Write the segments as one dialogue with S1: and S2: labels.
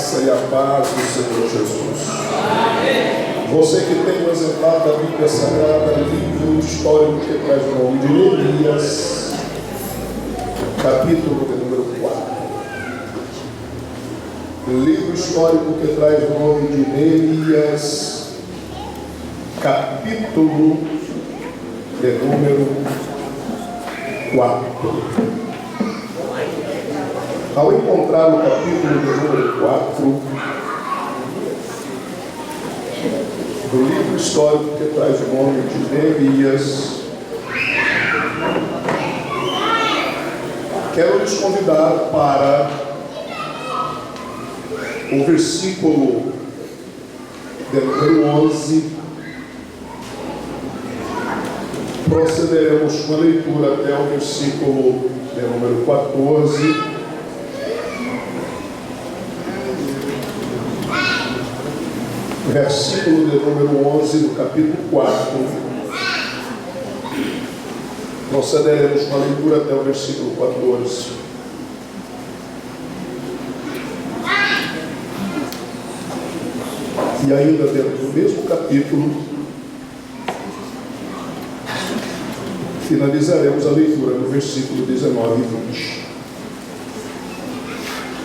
S1: graça e a paz do Senhor Jesus. Amém. Você que tem um exemplar da Bíblia Sagrada, livro histórico que traz o nome de Neemias, capítulo de número 4. Livro histórico que traz o nome de Neemias, capítulo de número 4. Ao encontrar o capítulo de número 4 do livro histórico que traz o nome de Neemias, quero lhes convidar para o versículo de número 11. Procederemos com a leitura até o versículo de número 14. Versículo de número 11 do capítulo 4. Procederemos com a leitura até o versículo 14. E ainda dentro do mesmo capítulo, finalizaremos a leitura no versículo 19 e 20.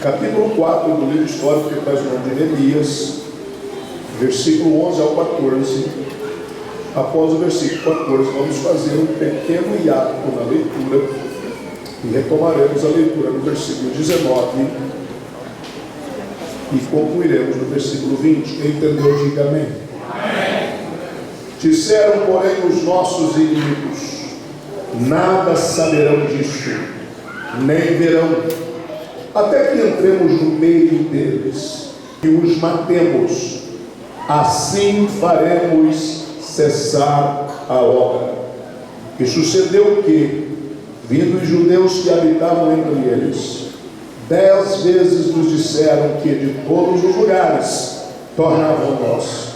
S1: Capítulo 4 do livro histórico que traz o nome de Neemias, versículo 11 ao 14. Após o versículo 14, vamos fazer um pequeno hiato na leitura e retomaremos a leitura no versículo 19 e concluiremos no versículo 20. Quem entendeu, diga amém. Amém. Disseram, porém, os nossos inimigos: nada saberão disso, nem verão, até que entremos no meio deles e os matemos. Assim faremos cessar a obra. E sucedeu que, vindo os judeus que habitavam entre eles, 10 vezes nos disseram que de todos os lugares tornavam nós,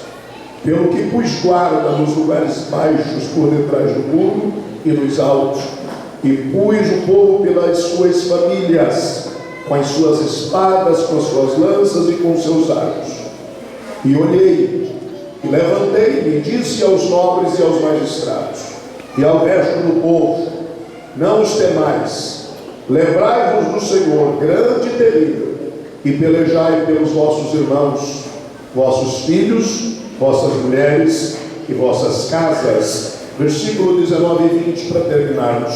S1: pelo que pus guarda nos lugares baixos por detrás do muro e nos altos, e pus o povo pelas suas famílias, com as suas espadas, com as suas lanças e com os seus arcos. E olhei, e levantei-me, e disse aos nobres e aos magistrados, e ao resto do povo: não os temais, lembrai-vos do Senhor, grande e terrível, e pelejai pelos vossos irmãos, vossos filhos, vossas mulheres e vossas casas. Versículo 19 e 20 para terminarmos.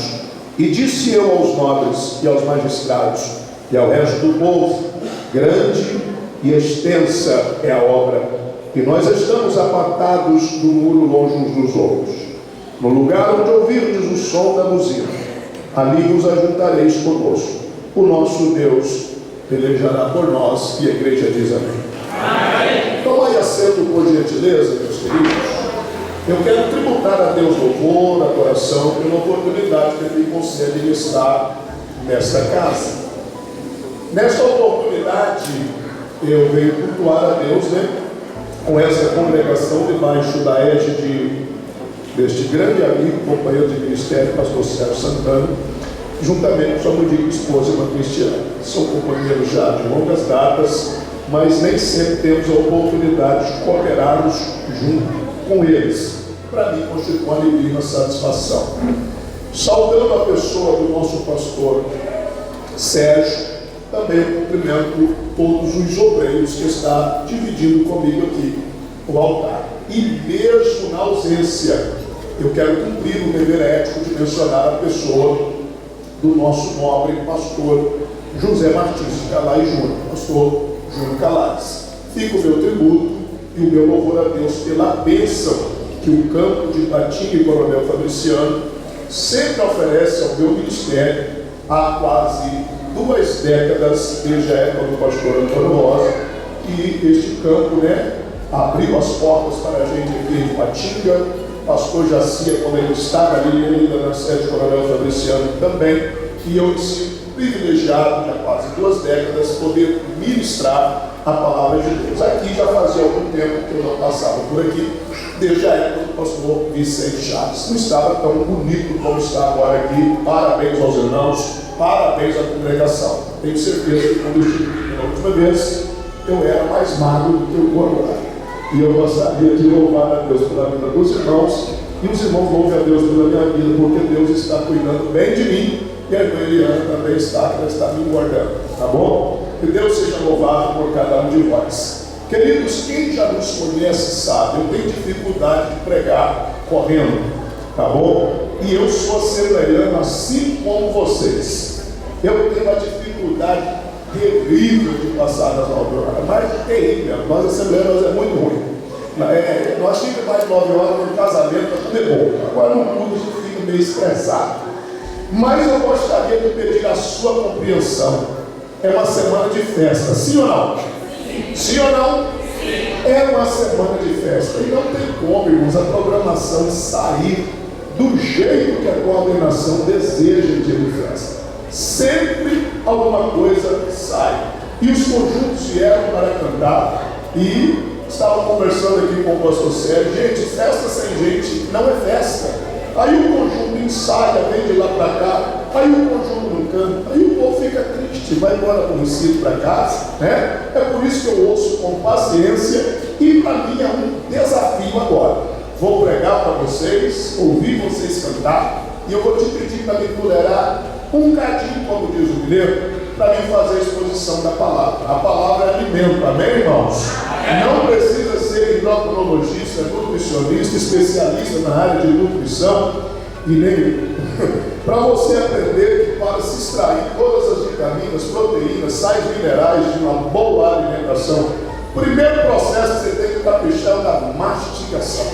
S1: E disse eu aos nobres e aos magistrados e ao resto do povo: grande e extensa é a obra, e nós estamos apartados do muro longe uns dos outros. No lugar onde ouvirdes o som da buzina, ali vos ajuntareis conosco. O nosso Deus pelejará por nós. E a igreja diz amém. Amém. Tomai assento, por gentileza, meus queridos. Eu quero tributar a Deus louvor, adoração, pela oportunidade que Ele me concede de estar nesta casa. Nesta oportunidade, eu venho cultuar a Deus, com essa congregação debaixo da égide deste grande amigo, companheiro de ministério, pastor Sérgio Santana, juntamente com sua mulher, esposa, irmã Cristiana. São companheiros já de longas datas, mas nem sempre temos a oportunidade de cooperarmos junto com eles. Para mim, constitui uma alegria e uma satisfação. Saudando a pessoa do nosso pastor Sérgio, também cumprimento todos os obreiros que está dividindo comigo aqui o altar. E mesmo na ausência, eu quero cumprir o dever ético de mencionar a pessoa do nosso nobre pastor José Martins de Calais Júnior, pastor Júnior Calais. Fica o meu tributo e o meu louvor a Deus pela bênção que o campo de Ipatinga e Coronel Fabriciano sempre oferece ao meu ministério há quase 2 décadas, desde a época do pastor Antônio Rosa, que este campo, abriu as portas para a gente aqui em Ipatinga. Pastor Jacia, quando ele estava ali, ainda na sede do Coronel Fabriciano também, e eu me sinto privilegiado, há quase 2 décadas, poder ministrar a palavra de Deus. Aqui já fazia algum tempo que eu não passava por aqui, desde a época do pastor Vicente Chaves. Não estava tão bonito como está agora aqui. Parabéns aos irmãos, parabéns à congregação. Tenho certeza que quando eu estive pela última vez, eu era mais magro do que o corpo. E eu gostaria de louvar a Deus pela vida dos irmãos, e os irmãos louvem a Deus pela minha vida, porque Deus está cuidando bem de mim, e a irmã Eliana também está me engordando, tá bom? Que Deus seja louvado por cada um de vós. Queridos, quem já nos conhece sabe, eu tenho dificuldade de pregar correndo, tá bom? E eu sou assembleiano assim como vocês. Eu tenho uma dificuldade terrível de passar das 9 horas, mas é terrível. Nós assembleianos é muito ruim. Nós ficamos mais de 9 horas no casamento, tá tudo é bom. Agora no culto a gente fica meio estressado. Mas eu gostaria de pedir a sua compreensão. É uma semana de festa, sim ou não? Sim ou não? É uma semana de festa. E não tem como, irmãos, a programação sair do jeito que a coordenação deseja em dia de festa. Sempre alguma coisa sai. E os conjuntos vieram para cantar. E estavam conversando aqui com o pastor Sérgio. Gente, festa sem gente não é festa. Aí o conjunto ensaia, vem de lá para cá. Aí o conjunto não canta. Aí o povo fica triste, vai embora aborrecido para casa, né? É por isso que eu ouço com paciência. E para mim é um desafio agora. Vou pregar para vocês, ouvir vocês cantar. E eu vou te pedir para me tolerar um cadinho, como diz o mineiro, para mim fazer a exposição da palavra. A palavra é alimento, amém, irmãos? Não precisa ser endocrinologista, nutricionista, especialista na área de nutrição, e nem para você aprender que para se extrair todas as vitaminas, proteínas, sais minerais de uma boa alimentação, o primeiro processo que você tem que caprichar é na mastigação.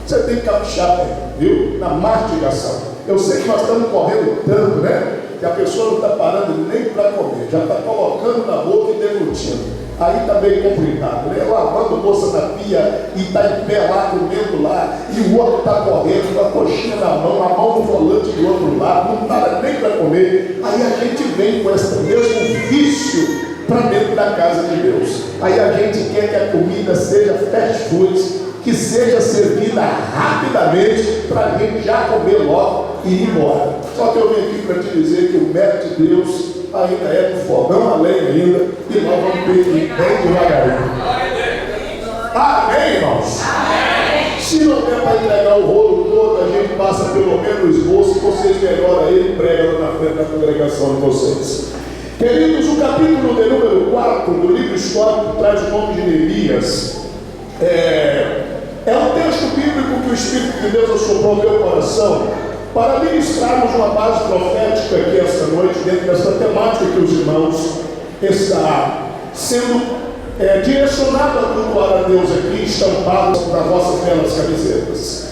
S1: Você tem que caprichar bem, viu? Na mastigação. Eu sei que nós estamos correndo tanto, né? Que a pessoa não está parando nem para comer, já está colocando na boca e deglutindo. Aí está bem complicado, né? Lavando louça na pia e está em pé lá, comendo lá, e o outro está correndo com a coxinha na mão, a mão no volante do outro lado, não para nem para comer. Aí a gente vem com esse mesmo vício para dentro da casa de Deus. Aí a gente quer que a comida seja fast food, que seja servida rapidamente para a gente já comer logo e ir embora. Só que eu vim aqui para te dizer que o mérito de Deus ainda é do fogão a lenha ainda, e nós vamos pedir bem devagarinho. Amém, irmãos? Amém. Se não der para entregar o rolo todo, a gente passa pelo menos o esboço, e vocês melhoram ele e pregam na frente da congregação de vocês. Queridos, o capítulo de número 4 do livro histórico traz o nome de Neemias. É um texto bíblico que o Espírito de Deus assoprou no meu coração para ministrarmos uma base profética aqui esta noite, dentro dessa temática que os irmãos está sendo direcionado a cultuar a Deus aqui, estampado nas vossas belas camisetas.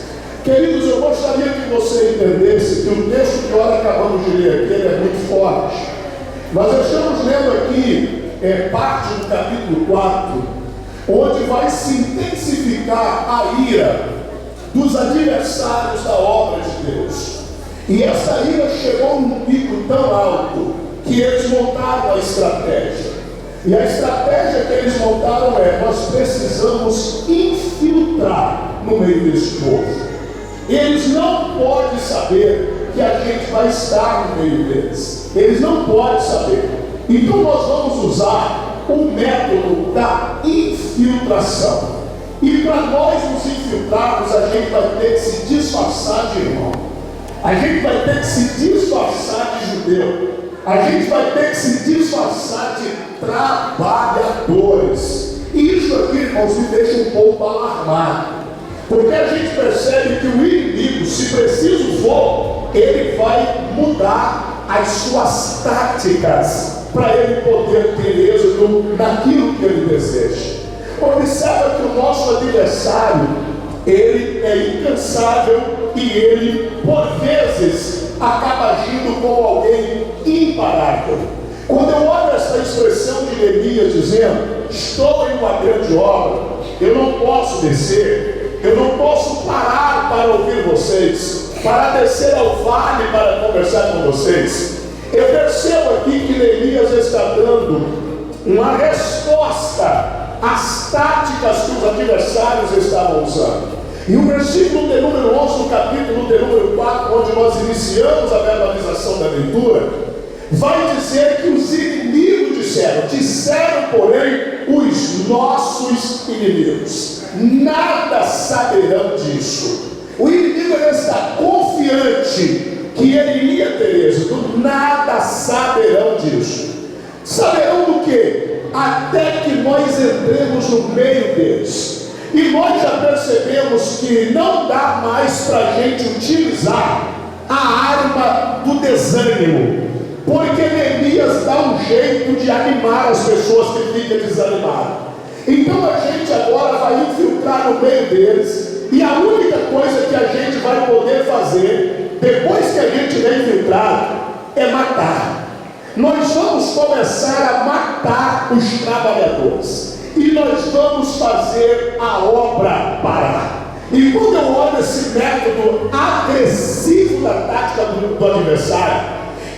S1: Queridos, eu gostaria que você entendesse que o texto que nós acabamos de ler aqui é muito forte. Nós estamos lendo aqui parte do capítulo 4, onde vai se intensificar a ira dos adversários da obra de Deus. E essa ira chegou num pico tão alto que eles montaram a estratégia. E a estratégia que eles montaram nós precisamos infiltrar no meio desse povo. Eles não podem saber que a gente vai estar no meio deles. Eles não podem saber. Então nós vamos usar o método da infiltração. E para nós nos infiltrarmos, a gente vai ter que se disfarçar de irmão. A gente vai ter que se disfarçar de judeu. A gente vai ter que se disfarçar de trabalhadores. E isso aqui, irmãos, me deixa um pouco alarmado. Porque a gente percebe que o inimigo, se preciso for, ele vai mudar as suas táticas para ele poder ter êxito naquilo que ele deseja. Observa que o nosso adversário, ele é incansável e ele, por vezes, acaba agindo como alguém imparável. Quando eu olho essa expressão de Neemias dizendo, estou em uma grande obra, eu não posso descer, eu não posso parar para ouvir vocês, para descer ao vale para conversar com vocês. Eu percebo aqui que Neemias está dando uma resposta às táticas que os adversários estavam usando. E o versículo de número 11 do capítulo de número 4, onde nós iniciamos a verbalização da leitura, vai dizer que os inimigos disseram, porém, os inimigos. Nada saberão disso. O inimigo está confiante que ele iria ter êxito. Nada saberão disso. Saberão do quê? Até que nós entremos no meio deles. E nós já percebemos que não dá mais para a gente utilizar a arma do desânimo, porque Neemias dá um jeito de animar as pessoas que ficam desanimadas. Então a gente agora vai infiltrar no meio deles, e a única coisa que a gente vai poder fazer, depois que a gente é infiltrado, é matar. Nós vamos começar a matar os trabalhadores, e nós vamos fazer a obra parar. E quando eu olho esse método agressivo da tática do adversário,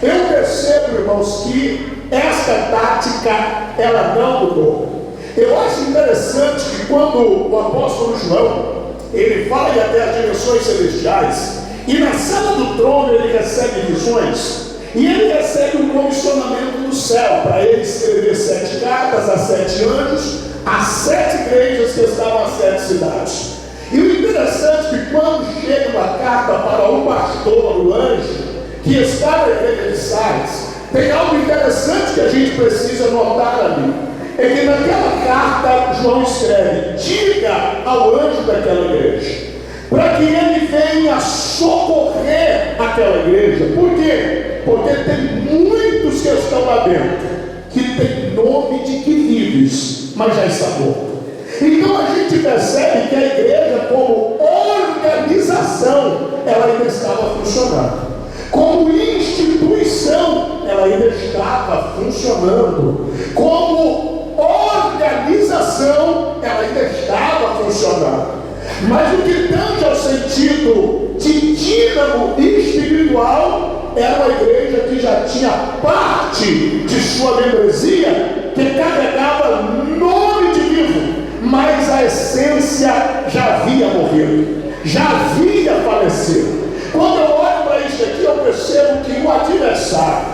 S1: eu percebo, irmãos, que essa tática, ela não mudou. Eu acho interessante que quando o apóstolo João, ele fala até as dimensões celestiais, e na sala do trono ele recebe visões, e ele recebe um comissionamento do céu, para ele escrever 7 cartas a 7 anjos, a 7 igrejas que estavam às 7 cidades. E o interessante é que quando chega uma carta para um pastor, o anjo, que está na igreja de Sardes, tem algo interessante que a gente precisa notar ali. É que naquela carta João escreve: diga ao anjo daquela igreja, para que ele venha socorrer aquela igreja. Por quê? Porque tem muitos que estão lá dentro, que tem nome de que vives, mas já está morto. Então a gente percebe que a igreja, como organização, ela ainda estava funcionando. Como instituição, ela ainda estava funcionando. Como organização, ela ainda estava funcionando. Mas o que tange ao sentido de dínamo espiritual, era uma igreja que já tinha parte de sua membresia que carregava nome de vivo, mas a essência já havia morrido, já havia falecido. Quando eu olho para isso aqui, eu percebo que o adversário,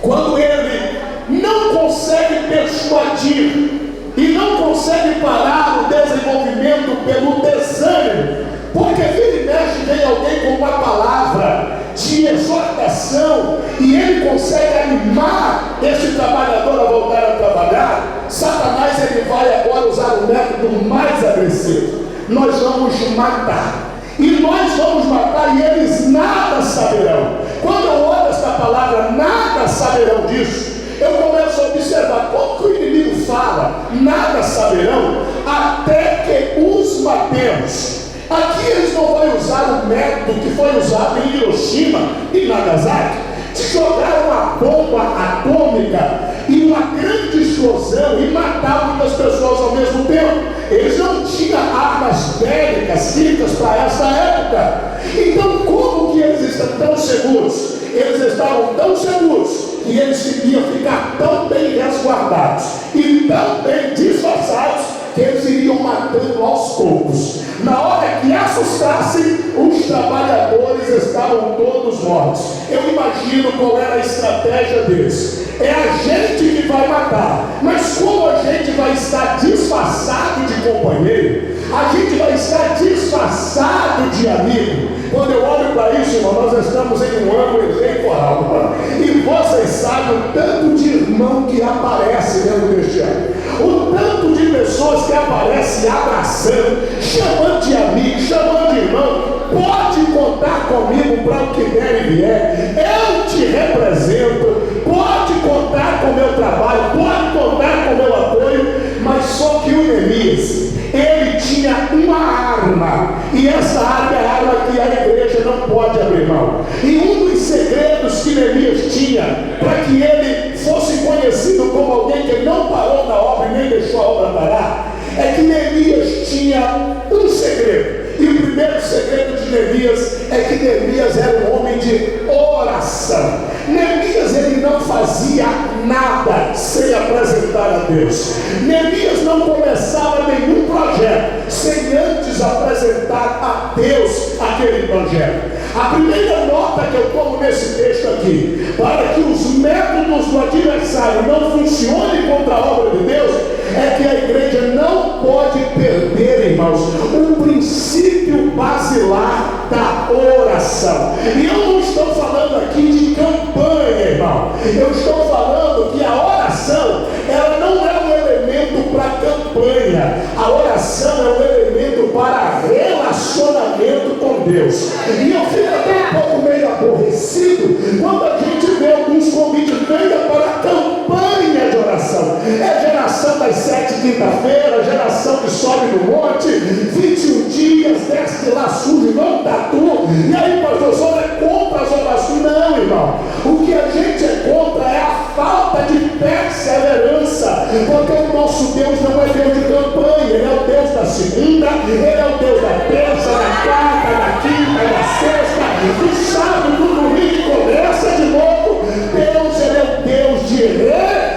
S1: quando ele não consegue persuadir e não consegue parar o desenvolvimento pelo desânimo, porque vira e mexe vem alguém com uma palavra de exortação e ele consegue animar esse trabalhador a voltar a trabalhar, Satanás ele vai agora usar o método mais agressivo. Nós vamos matar. E nós vamos matar e eles nada saberão. Quando eu olho esta palavra, nada saberão disso, eu começo a observar como que o inimigo fala, nada saberão, até que os matemos. Aqui eles não vão usar o método que foi usado em Hiroshima e Nagasaki, de jogar uma bomba atômica e uma grande explosão e matar muitas pessoas ao mesmo tempo. Eles não tinham armas bélicas, químicas para essa época. Então como que eles estão tão seguros? Eles estavam tão seguros que eles iriam ficar tão bem resguardados e tão bem disfarçados que eles iriam matando aos poucos. Na hora que assustassem, os trabalhadores estavam todos mortos. Eu imagino qual era a estratégia deles. É a gente que vai matar, mas como a gente vai estar disfarçado de companheiro, a gente vai estar disfarçado de amigo. Quando eu olho para isso, irmão, nós estamos em um ano eleitoral, e vocês sabem o tanto de irmão que aparece dentro deste ano, o tanto de pessoas que aparecem abraçando, chamando de amigo, chamando de irmão. Pode contar comigo para o que der e vier, eu te represento. Pode contar com o meu trabalho, pode contar com o meu apoio. Mas só que o Neemias, ele tinha uma arma, e essa arma é a arma que a igreja não pode abrir mão. E um dos segredos que Neemias tinha, para que ele fosse conhecido como alguém que não parou na obra e nem deixou a obra parar, é que Neemias tinha um segredo. E o primeiro segredo de Neemias é que Neemias era um homem de oração. Neemias ele não fazia nada sem apresentar a Deus. Neemias não começava nenhum projeto sem antes apresentar a Deus aquele projeto. A primeira nota que eu tomo nesse texto aqui, para que os métodos do adversário não funcionem contra a obra de Deus, é que a igreja não pode oração. E eu não estou falando aqui de campanha, irmão. Eu estou falando que a oração, ela não é um elemento para campanha. A oração é um elemento para relacionamento com Deus. E eu fico até um pouco meio aborrecido quando a gente vê alguns convites, venha para a campanha de oração. É geração das 7 quinta-feira, geração que sobe no monte, 21 dias, desce lá, surge, não tatu. E aí, pastor, só é contra as orações? Não, irmão. O que a gente é contra é a falta de perseverança. Porque o nosso Deus não é Deus de campanha. Ele é o Deus da segunda, Ele é o Deus da terça, da quarta, da quinta, da sexta, do sábado, do domingo, começa de novo. Deus, Ele é o Deus de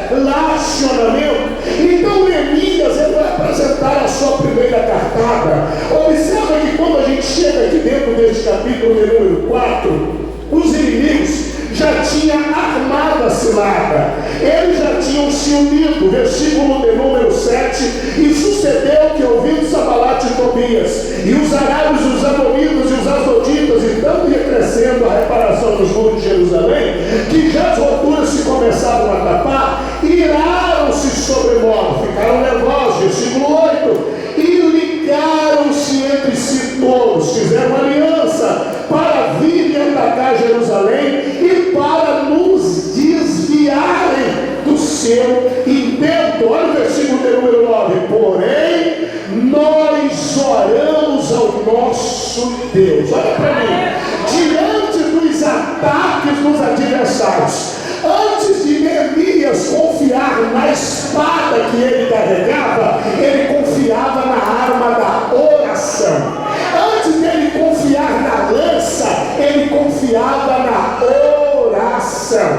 S1: relacionamento. Então Neemias, ele vai apresentar a sua primeira cartada. Observa que quando a gente chega aqui dentro deste capítulo de número 4, os inimigos já tinham armado a cilada, eles já tinham se unido. Versículo de número 7: e sucedeu que, ouvindo Sanbalate e Tobias, e os arábios, os amonitas e os asdoditas, e tanto ia crescendo a reparação dos muros de Jerusalém, que já as roturas se começavam a tapar, iraram-se sobremodo, ficaram nervosos. Versículo 8: e ligaram-se entre si todos, fizeram aliança para virem atacar Jerusalém e para nos desviarem do seu intento. Olha o versículo de número 9: porém, nós oramos ao nosso Deus. Olha para mim, diante dos ataques dos adversários, antes de Neemias confiar na espada que ele carregava, ele confiava na arma da oração. Antes dele confiar na lança, ele confiava na oração.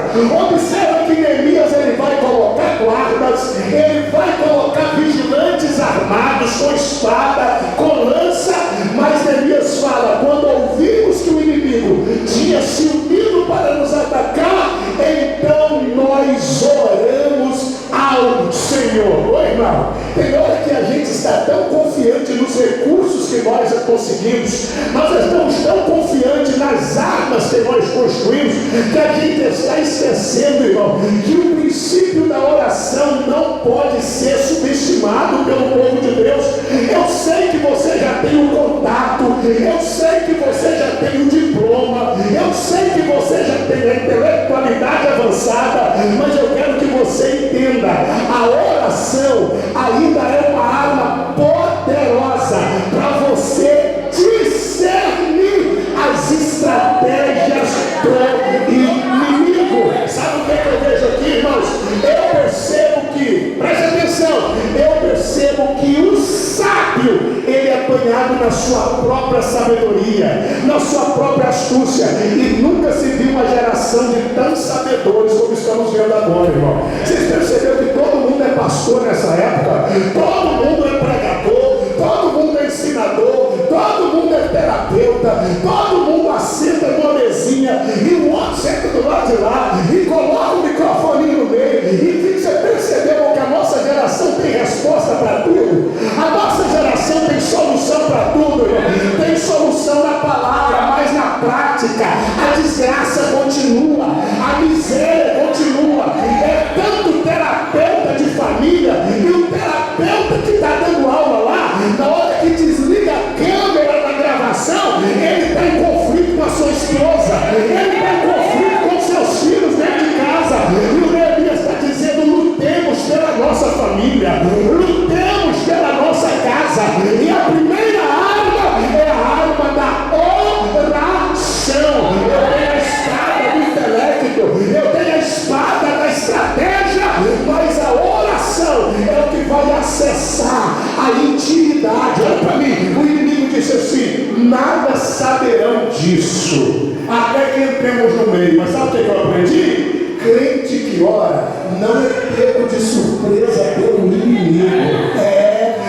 S1: Observa que Neemias, ele vai colocar guardas, ele vai colocar vigilantes armados com espada, com lança, mas Neemias fala: quando ouvimos que o inimigo tinha se unido para nos atacar, então nós oramos ao Senhor. Ô irmão, tem hora que a gente está tão confiante nos recursos que nós conseguimos, nós estamos tão confiantes nas armas que nós construímos, que a gente está esquecendo, irmão, que o princípio da oração não pode ser subestimado pelo povo de Deus. Eu sei que você já tem o contato, eu sei que você já tem o diploma, eu sei que você já tem a intelectualidade avançada, mas eu quero que você entenda: a oração ainda é uma arma poderosa para você discernir as estratégias do inimigo. Sabe o que eu vejo aqui, irmãos? Eu percebo que, preste atenção, eu percebo que o sábio, ele é apanhado na sua própria sabedoria, na sua própria astúcia, e nunca se viu uma geração de tantos sabedores como estamos vendo agora, irmão. Vocês perceberam que todo mundo é pastor nessa época? Todo mundo é pregador, todo mundo é ensinador, todo mundo é terapeuta, todo mundo assenta numa mesinha e o outro senta do lado de lá e coloca o microfone no meio. E você percebeu que a nossa geração tem resposta para tudo? A nossa geração tem solução para tudo, irmão. Tem solução na palavra, mas na prática a desgraça continua, a miséria continua. É tanto terapeuta de família, e o terapeuta que está dando aula lá, na hora que desliga a câmera da gravação, ele está em conflito com a sua esposa, ele está em conflito com seus filhos dentro de casa. E o Neemias está dizendo: lutemos pela nossa família, lutemos pela nossa casa. E a primeira arma é a arma da oração. Eu tenho a espada do intelecto, eu tenho a espada da estratégia, mas a oração é o que vai acessar a intimidade. Olha para mim, o inimigo disse assim: nada saberão disso, até que entremos no meio. Mas sabe o que eu aprendi? Crente que ora não é pego de surpresa pelo inimigo.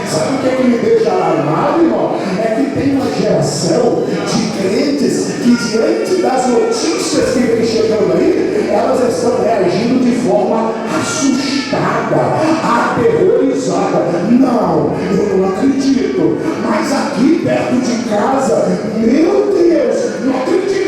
S1: Sabe o que me deixa alarmado, irmão? É que tem uma geração de crentes que, diante das notícias que vem chegando aí, elas estão reagindo de forma assustada, aterrorizada. Não, eu não acredito. Mas aqui perto de casa, meu Deus, não acredito.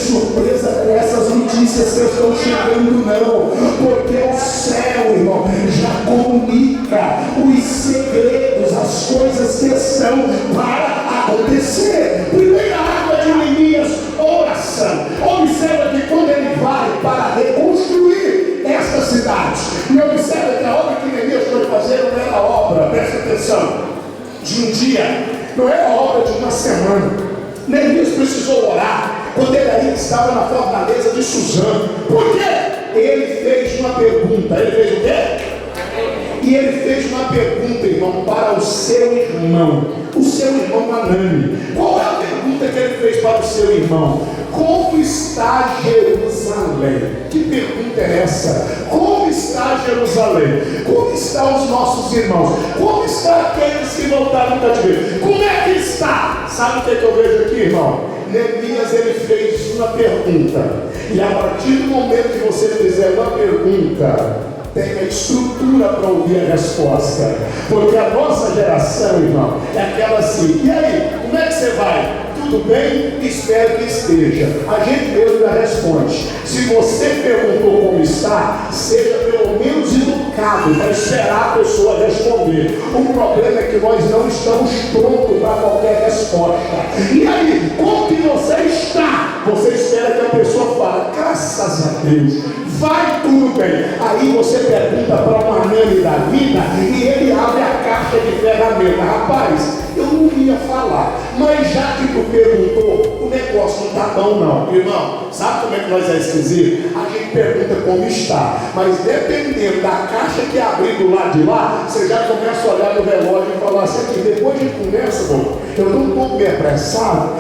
S1: surpresa com essas notícias que estão chegando, não. Porque o céu, irmão, já comunica os segredos, as coisas que estão para acontecer. Primeira água de Neemias, oração. Observa que quando ele vai para reconstruir esta cidade, e observa que a obra que Neemias foi fazer não era obra, presta atenção, de um dia, não era obra de uma semana. Neemias precisou orar quando ele ainda estava na fortaleza de Suzã. Por quê? Ele fez uma pergunta. Ele fez o quê? E ele fez uma pergunta, irmão, para o seu irmão Anani. Qual é a pergunta que ele fez para o seu irmão? Como está Jerusalém? Que pergunta é essa? Como está Jerusalém? Como estão os nossos irmãos? Como está aqueles que voltaram do cativeiro? Como é que está? Sabe o que eu vejo aqui, irmão? Neemias, ele fez uma pergunta. E a partir do momento que você fizer uma pergunta, tenha estrutura para ouvir a resposta. Porque a nossa geração, irmão, é aquela assim: e aí, como é que você vai? Tudo bem? Espero que esteja. A gente mesmo já responde. Se você perguntou como está, seja pelo menos educado para esperar a pessoa responder. O problema é que nós não estamos prontos para qualquer resposta. E aí, como que você está? Você espera que a pessoa fale: graças a Deus, vai tudo bem. Aí você pergunta para uma Anani da vida e ele abre a caixa de ferramenta. Rapaz, eu não ia falar, mas já que tu perguntou, o negócio não está bom não. Irmão, sabe como é que nós é esquisito? A gente pergunta como está, mas dependendo da caixa que abrir do lado de lá, você já começa a olhar no relógio e falar assim: aqui, depois de conversa, bom, eu estou um pouco meio apressado,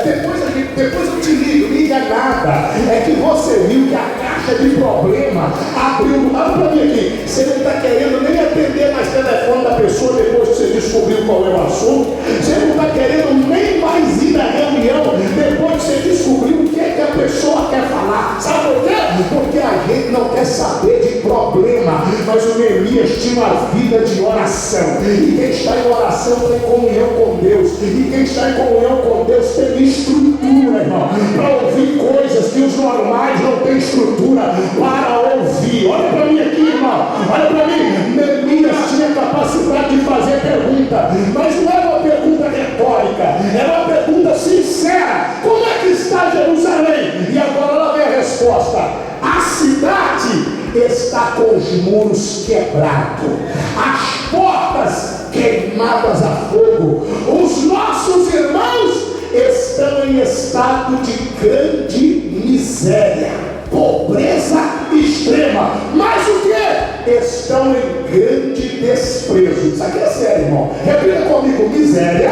S1: depois eu te ligo, liga nada. É que você viu que a caixa de problema abriu. Olha para mim aqui, você não está querendo nem atender mais telefone da pessoa depois que você descobriu qual é o assunto. Você não está querendo nem mais ir na reunião depois que você descobriu o que é que a pessoa quer falar. Sabe por quê? Porque a gente não quer saber de problema. Mas o Neemias tinha uma vida de oração. E quem está em oração tem comunhão com Deus. E quem está em comunhão com Deus tem estrutura, irmão, para ouvir coisas que os normais não têm estrutura para ouvir. Olha para mim aqui, irmão. Olha para mim. Neemias tinha capacidade de fazer pergunta, mas não era uma pergunta retórica, era uma pergunta sincera: como é que está Jerusalém? E agora lá vem a resposta: a cidade está com os muros quebrados, as portas queimadas a fogo, os nossos irmãos estão em estado de grande miséria, pobreza extrema. Mas o que? Estão em grande desprezo. Isso aqui é sério, irmão. Repita comigo: miséria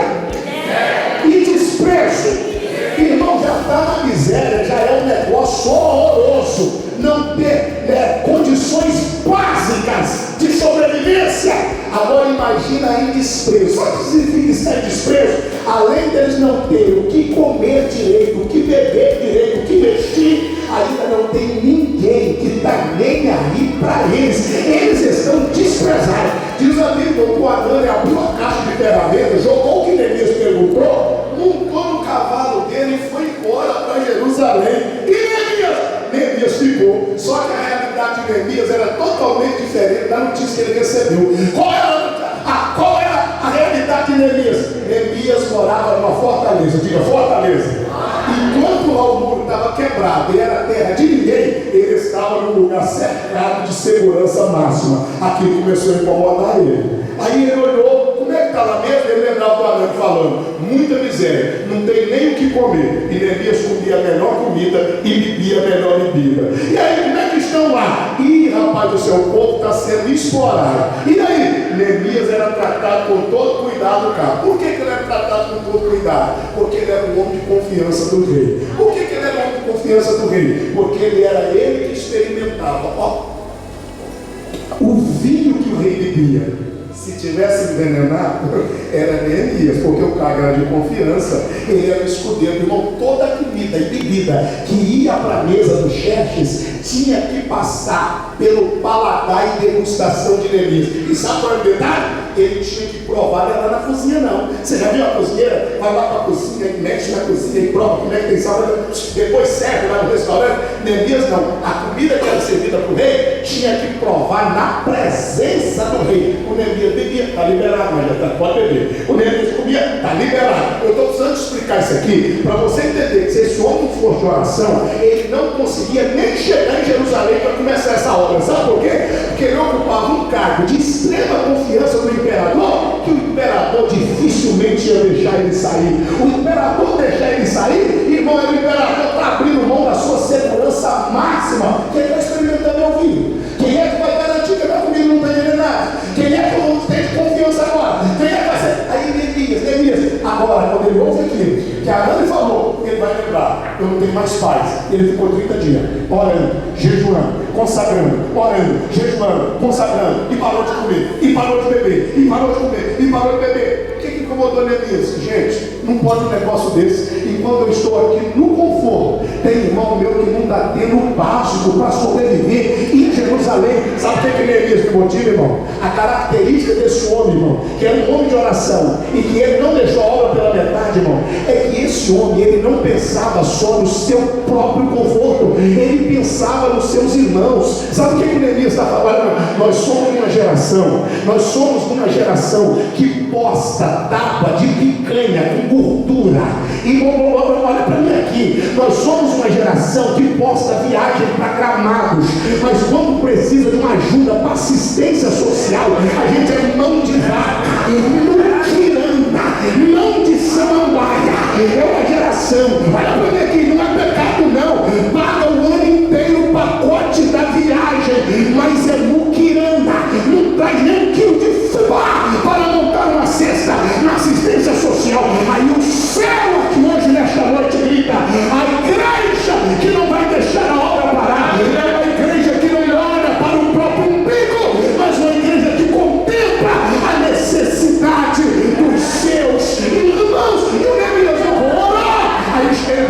S1: e desprezo. Irmão, já está na miséria, já é um negócio horroroso. Não ter condições básicas de sobrevivência. Agora imagina em desprezo. Sabe o que significa estar em desprezo? Além deles não terem o que comer direito, o que beber direito, o que vestir, ainda não tem ninguém que está nem aí para eles. Eles estão desprezados. Diz a Bíblia que o Anani abriu a caixa de ferramentas, jogou o que Neemias perguntou, montou no cavalo dele e foi embora para Jerusalém. E Neemias ficou. Só que a realidade de Neemias era totalmente diferente da notícia que ele recebeu. Qual era a realidade de Neemias? Neemias morava numa fortaleza. Diga, fortaleza. Enquanto lá o muro estava quebrado e era terra de ninguém, ele estava num lugar cercado de segurança máxima. Aquilo começou a incomodar ele. Aí ele olhou: como é que está lá mesmo? Ele lembrava do Anani falando: muita miséria, não tem nem o que comer. E Neemias comia a melhor comida e bebia a melhor bebida. E aí, como é que estão lá? Ih, rapaz, o seu povo está sendo explorado. E aí, Neemias era tratado com todo cuidado, cara. Por que ele era tratado com todo cuidado? Porque ele era um homem de confiança do rei. Por que ele era um homem de confiança do rei? Porque ele que experimentava. Ó, o vinho que o rei bebia, se tivesse envenenado, era Neemias, porque o cara era de confiança, ele era o escudeiro. Irmão, toda a comida e bebida que ia para a mesa dos chefes tinha que passar pelo paladar e degustação de Neemias. E sabe qual é o detalhe? ele tinha que provar, não era na cozinha não. Você já viu a cozinheira? Vai lá para a cozinha e mexe na cozinha e prova como é que tem sal, depois serve lá no restaurante. Neemias não, a comida que era servida para o rei tinha que provar na presença do rei. O Neemias bebia, está liberado, mas já pode beber. O Neemias comia, está liberado. Eu estou precisando explicar isso aqui para você entender que se esse homem for de oração, ele não conseguia nem chegar em Jerusalém para começar essa obra. Sabe por quê? Porque ele ocupava um cargo de extrema confiança do imperador, que o imperador dificilmente ia deixar ele sair. O imperador deixar ele sair, irmão, o imperador está abrindo mão da sua segurança máxima. Quem está experimentando meu filho? Quem é que vai garantir que a minha família não está envenenada? Quem é que eu não tenho confiança agora? Quem é que vai ser? Aí Neemias, agora, quando ele ouve aquilo que a Ana falou, ele vai lembrar: eu não tenho mais paz. Ele ficou 30 dias orando, jejuando, consagrando, orando, jejuando, consagrando, e parou de comer, e parou de beber, e parou de comer, e parou de beber. O que incomodou Neemias? Gente, não pode um negócio desse. E quando eu estou aqui no conforto, tem irmão meu que não está tendo o básico para sobreviver em Jerusalém. Sabe o que Neemias me motiva, irmão? A característica desse homem, irmão, que era um homem de oração e que ele não deixou a obra pela metade, irmão, é que esse homem, ele não pensava só no seu próprio conforto, ele pensava nos seus irmãos. Sabe o que Neemias está falando? Nós somos uma geração que posta tábua de picanha com gordura. E olha para mim aqui, nós somos uma geração que posta viagem para Gramados, mas quando precisa de uma ajuda para assistência social, a gente é mão de vaca, muquirana, mão de samambaia. É uma geração, olha para mim aqui, não é pecado não, paga o ano inteiro o pacote da viagem, mas é muquirana, não traz nem um quilo de fubá para montar uma cesta na assistência social. Aí o céu aqui hoje nesta noite grita: a igreja que não vai deixar a obra parar, é uma igreja que não olha para o próprio umbigo, mas uma igreja que contempla a necessidade dos seus irmãos. E o Neemias não orar. Aí ele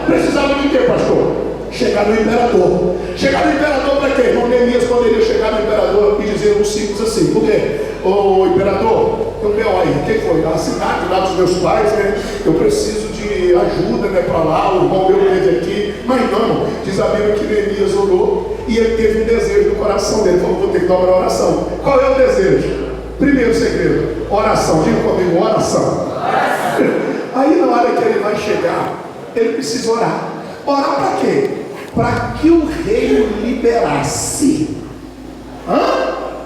S1: precisava de quê, pastor? Chegar no imperador. Chegar no imperador para quê? O Neemias poderia chegar no imperador e dizer uns simples assim: por quê? Ô imperador, tem um B.O. aí. Quem foi? A cidade lá dos meus pais, né? Eu preciso de ajuda, né? Para lá, o irmão meu teve aqui. Mas não, diz a Bíblia que Neemias orou e ele teve um desejo no coração dele. Ele falou: vou ter que dar uma oração. Qual é o desejo? Primeiro segredo: oração. Diga comigo: oração. Aí na hora que ele vai chegar, ele precisa orar. Orar para quê? Para que o rei o liberasse.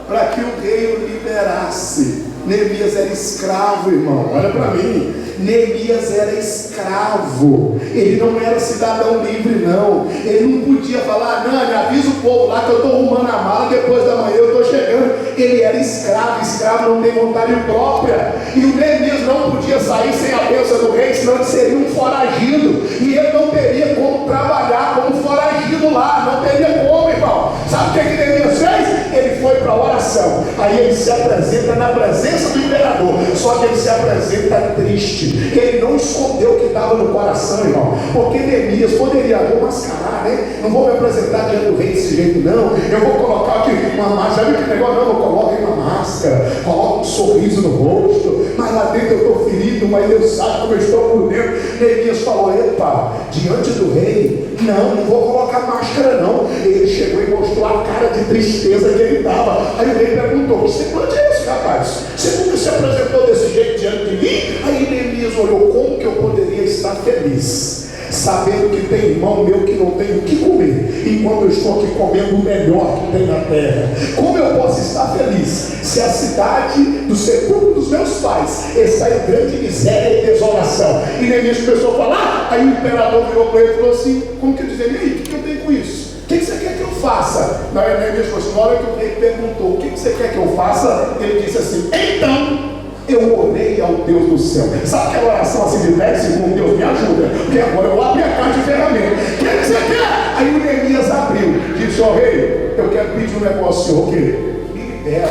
S1: Para que o rei o liberasse. Neemias era escravo, irmão. Olha para mim. Neemias era escravo. Ele não era cidadão livre, não. Ele não podia falar: não, me avisa o povo lá que eu estou arrumando a mala, depois da manhã eu estou chegando. Ele era escravo. Escravo não tem vontade própria. E o Neemias não podia sair sem a bênção do rei, senão ele seria um foragido. E ele não teria como trabalhar como foragido lá. Não teria como, irmão. Sabe o que Neemias fez? Ele foi para a oração. Aí ele se apresenta na presença do imperador. Só que ele se apresenta triste. Ele não escondeu o que estava no coração, irmão. Porque Neemias poderia: vou mascarar, né? Não vou me apresentar diante do rei desse jeito, não. Eu vou colocar aqui uma máscara. Sabe que negócio? Não, eu coloco aí uma máscara, coloco um sorriso no rosto, mas lá dentro eu estou ferido, mas Deus sabe como eu estou por dentro. Neemias falou: epa, diante do rei, não vou colocar máscara não. Ele chegou e mostrou a cara de tristeza que ele estava. Aí o rei perguntou: que semblante é esse, rapaz? Você nunca se apresentou desse jeito diante de mim? Aí Neemias olhou: como que eu poderia estar feliz, sabendo que tem irmão meu que não tem o que comer, enquanto eu estou aqui comendo o melhor que tem na terra? Como eu posso estar feliz se a cidade do sepulcro dos meus pais está em grande miséria e desolação? E Neemias começou a falar. Aí o imperador virou para ele e falou assim: como que eu dizer? E aí, o que eu tenho com isso? O que você quer que eu faça? Neemias falou assim: na hora que o rei perguntou: o que você quer que eu faça? Ele disse assim: então eu orei ao Deus do céu. Sabe aquela oração assim de 10 segundos? Deus me ajuda, porque agora eu abri a caixa de ferramenta. O que você quer? Aí o Neemias abriu, disse: ó rei, eu quero pedir um negócio. O quê? Me libera.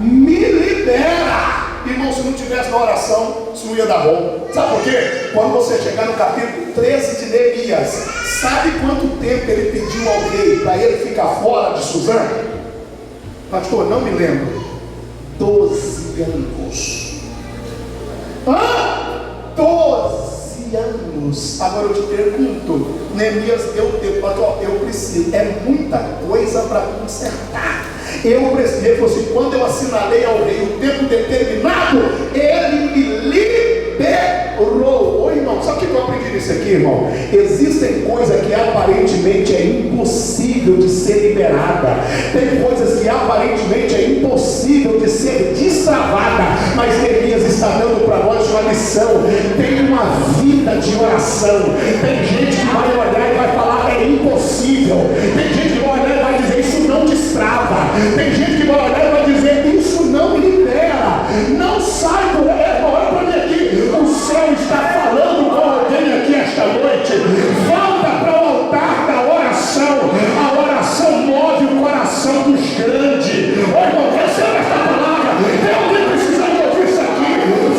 S1: Me libera. Irmão, se não tivesse na oração, isso não ia dar bom. Sabe por quê? Quando você chegar no capítulo 13 de Neemias, sabe quanto tempo ele pediu ao rei para ele ficar fora de Suzã? Pastor, não me lembro. 12 anos. 12 anos. Agora eu te pergunto, Neemias deu tempo, pastor, eu preciso, é muita coisa para consertar. Ele falou assim: quando eu assinalei ao rei o tempo determinado, ele me liberou. Ô irmão, sabe o que eu aprendi nisso aqui, irmão? Existem coisas que aparentemente é impossível de ser liberada, tem coisas que aparentemente é impossível de ser destravada, mas Neemias está dando para nós uma lição. Tem uma vida de oração. Tem gente que vai olhar e vai falar: é impossível. Tem gente que vai olhar e vai dizer: isso não destrava. Tem gente que vai olhar e vai dizer: isso não libera. Não sai do erro. Olha para mim aqui. O céu está falando com alguém aqui esta noite. Volta para o altar da oração. A oração move o coração dos grandes. Olha, irmão, receba esta palavra. Tem alguém precisando ouvir isso aqui.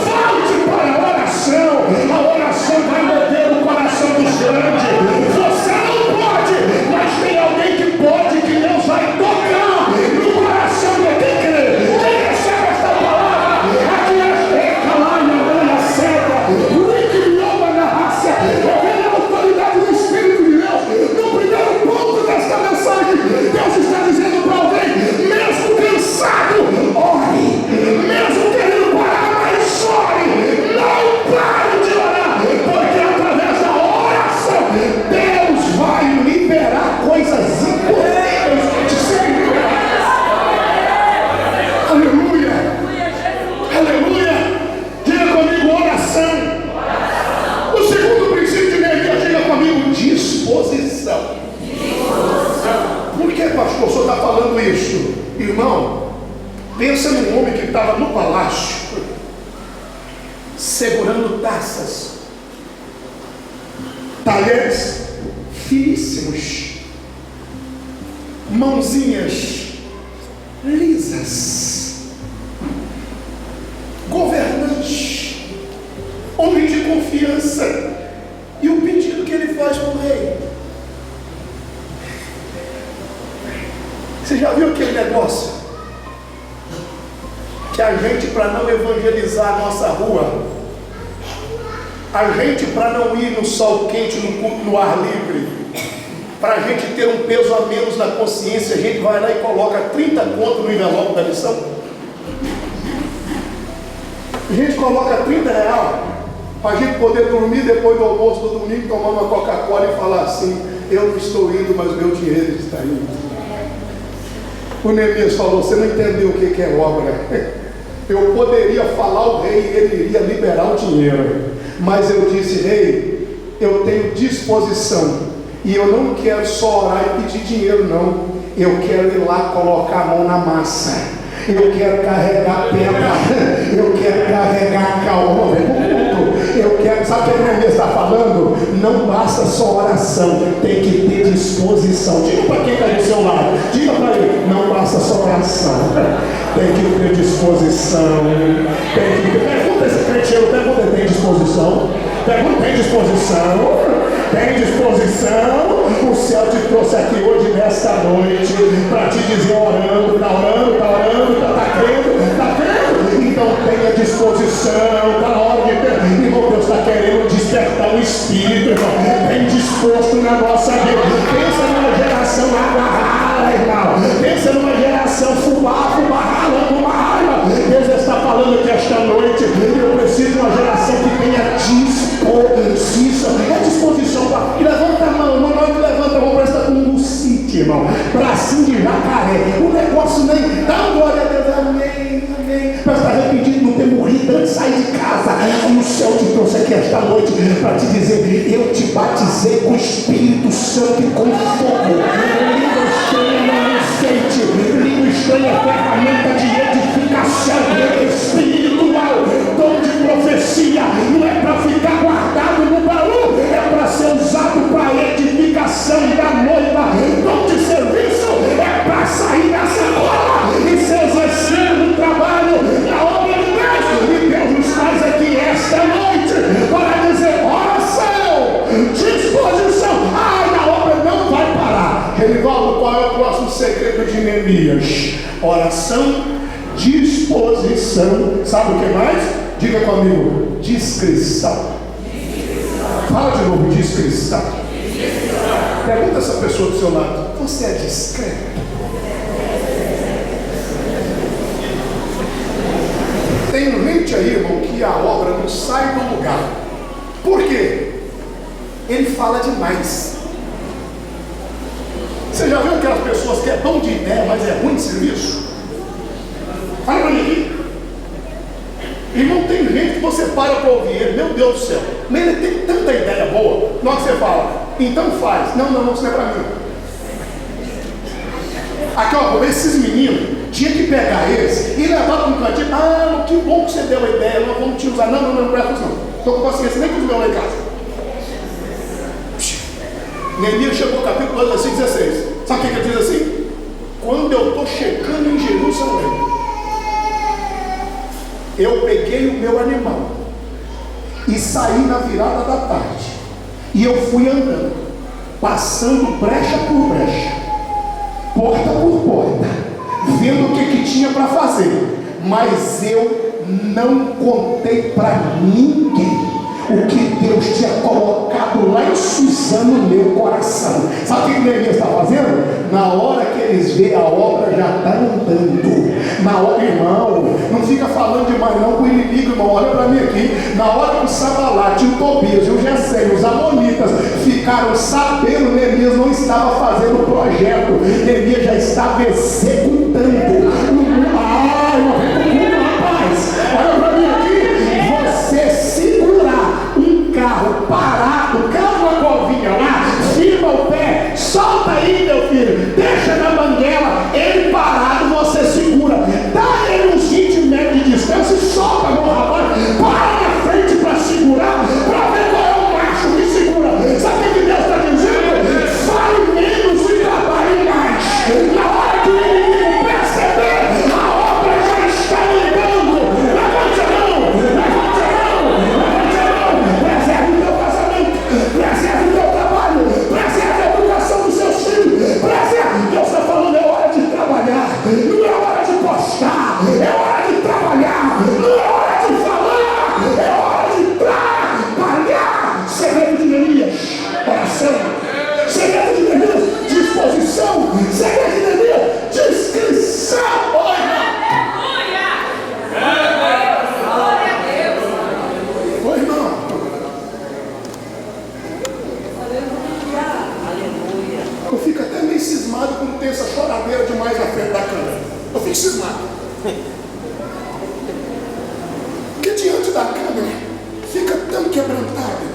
S1: Volte para a oração. A oração vai mover o coração dos grandes. Você não pode, mas tem alguém que pode, que Deus vai tocar no coração de quem crê. Quem recebe esta palavra? Aqui é calada, olha, cega, liquidou na raça. Eu venho na autoridade do Espírito de Deus. No primeiro ponto desta mensagem, Deus está dizendo para alguém: mesmo cansado, ore. Mesmo querendo parar, mas ore. Não pare de orar, porque através da oração Deus vai liberar coisas impossíveis de serem liberadas. Aleluia! Aleluia! Diga comigo: oração. O segundo princípio de Neemias, diga comigo: disposição. Por que, pastor, o senhor está falando isso? Irmão, pensa num homem que estava no palácio segurando taças, talheres finíssimos, mãozinhas lisas, governante, homem de confiança. E o pedido que ele faz para o rei: você já viu aquele negócio que a gente, para não evangelizar a nossa rua, a gente, para não ir no sol quente, no culto, no ar livre, para a gente ter um peso a menos na consciência, a gente vai lá e coloca 30 conto no envelope da lição? A gente coloca 30 reais para a gente poder dormir depois do almoço do domingo, tomar uma Coca-Cola e falar assim: eu não estou indo, mas meu dinheiro está indo. O Neemias falou: você não entendeu o que é obra. Eu poderia falar ao rei e ele iria liberar o dinheiro, mas eu disse: rei, eu tenho disposição, e eu não quero só orar e pedir dinheiro, não. Eu quero ir lá colocar a mão na massa, eu quero carregar pedra, eu quero carregar calma. Eu quero, sabe o que a Neemias está falando? Não basta só oração, tem que ter disposição. Diga para quem está do seu lado, diga para ele: não basta só oração, tem que ter disposição. Pergunta esse crente, pergunta: tem disposição? Pergunta: tem disposição? Tem disposição? O céu te trouxe aqui hoje, nesta noite, para te dizer: orando, está orando, está orando, está crendo, está crendo. Então tenha disposição, está na hora de ter. Irmão, Deus está querendo despertar o espírito, irmão. Tem disposto na nossa vida. Pensa numa geração agarrada, irmão. Pensa numa geração fubá, ralando uma raiva. Deus está falando que esta noite eu preciso de uma geração que tenha disposição. É disposição. E levanta a mão, não que levanta a mão, parece que está com um lucite, irmão. Bracinho de jacaré. O negócio nem dá glória a Deus. Amém, amém. Mas está arrependido de não ter morrido antes de sair de casa. Aí o céu te trouxe aqui esta noite para te dizer: eu te batizei com o Espírito Santo e com fogo. Língua estranha não aceite. Língua estranha é ferramenta de edificação espiritual. Dom de profecia não é para ficar guardado no baú, é para ser usado para edificação da noiva. Dom de serviço é para sair da sacola e ser exercido no trabalho, na obra de Deus. E Deus nos traz aqui esta noite para dizer: oração, disposição. Ai, a obra não vai parar. Renivaldo, qual é o próximo segredo de Neemias? Oração, disposição. Sabe o que mais? Diga comigo, discrição. Fala de novo, discrição. Pergunta essa pessoa do seu lado: você é discreto? Tem gente aí, irmão, que a obra não sai do lugar. Por quê? Ele fala demais. Você já viu aquelas pessoas que é bom de ideia, mas é ruim de serviço? Fala pra mim aqui. Irmão, tem gente que você para ouvir ele, meu Deus do céu, mas ele tem tanta ideia boa. Na hora que você fala, então faz. Não, isso não é pra mim. Aqui, ó, esses meninos, tinha que pegar eles e levar para um cantinho. Ah, que bom que você deu a ideia, não vamos te usar. Não presta atenção. Estou com paciência nem com os meus lá em casa. Neemias chegou ao capítulo 2, versículo 16. Sabe o que ele diz assim? Quando eu estou chegando em Jerusalém, eu peguei o meu animal e saí na virada da tarde, e eu fui andando, passando brecha por brecha, porta por porta, vendo o que tinha para fazer, mas eu não contei para ninguém o que Deus tinha colocado lá em Suzano no meu coração. Sabe o que Neemias está fazendo? Na hora que eles veem a obra já está andando. Na hora, irmão, não fica falando demais não com o inimigo, irmão. Olha para mim aqui. Na hora que o Sanbalate, o Tobias e o Gesem, os amonitas ficaram sabendo, Neemias não estava fazendo o projeto, Neemias já estava executando. Rapaz, olha para mim aqui. Você segurar um carro parado, calma a covinha lá, firma o pé, solta aí, meu filho, deixa na banguela, ele parado, você segura, dá ele uns 20 metros de distância e solta, meu rapaz, para na frente para segurar, para ver qual é o macho que segura. Sabe o que Deus está dizendo? Fale menos e trabalhe mais. Na hora que o inimigo perceber, a obra já está andando. Levante a mão, levante a mão, preserve o teu casamento, preserve o teu trabalho, preserve a educação dos seus filhos, preserve. Deus está falando, é hora de trabalhar, não é hora de postar, é hora de trabalhar, não é hora de falar, é hora de trabalhar. Segredo de Neemias, oração. Segredo de Neemias, disposição. Segredo de Neemias, discrição. Oi, irmão. Eu fico até meio cismado quando tem essa choradeira demais na frente da câmera. Eu fico cismado. Porque diante da câmera fica tão quebrantado.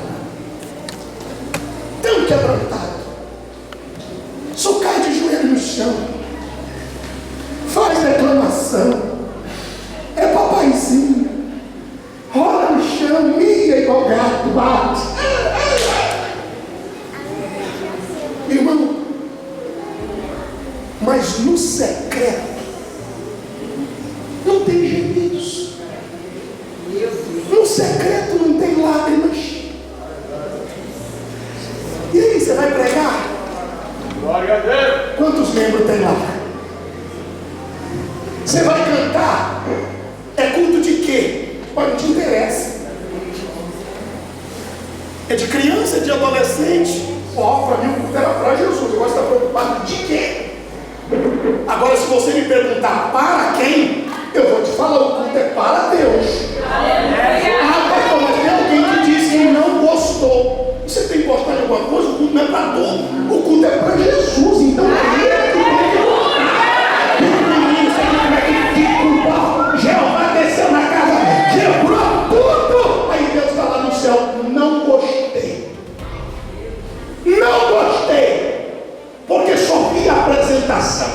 S1: Tão quebrantado. Só cai de joelho no chão. Faz reclamação. É papaizinho. Rola no chão, mia igual gato, bate. Irmão, mas no secreto não tem gemidos. No secreto não tem lágrimas. E aí, você vai pregar?
S2: Glória a Deus.
S1: Quantos membros tem lá? Você vai cantar? É culto de quê? Olha, não te interessa. É de criança, é de adolescente? Ó, para mim o culto era para Jesus. Agora você está preocupado de quê? Agora, se você me perguntar para quem, eu vou te falar, o culto é para Deus. Ah, pastor, mas tem alguém que diz que não gostou. Você tem que gostar de alguma coisa? O culto não é para todos. O culto é para Jesus. Então é ele que tem que gostar. Jeová desceu na casa, quebrou tudo. Aí Deus está lá no céu. Não gostei. Não gostei. Porque só vi a apresentação.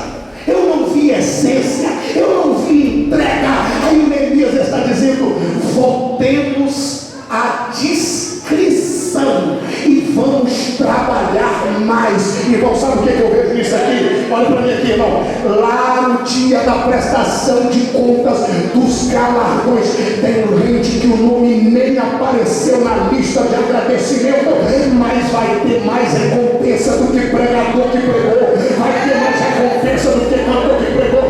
S1: Eu não vi essência. Eu não vi entrega. Aí o Neemias está dizendo: voltemos à discrição e vamos trabalhar mais. Irmão, sabe o que eu vejo nisso aqui? Olha para mim aqui, irmão. Lá no dia da prestação de contas dos galardões, tem gente que o nome nem apareceu na lista de agradecimento, mas vai ter mais recompensa do que pregador que pregou, vai ter mais recompensa do que cantor que pregou,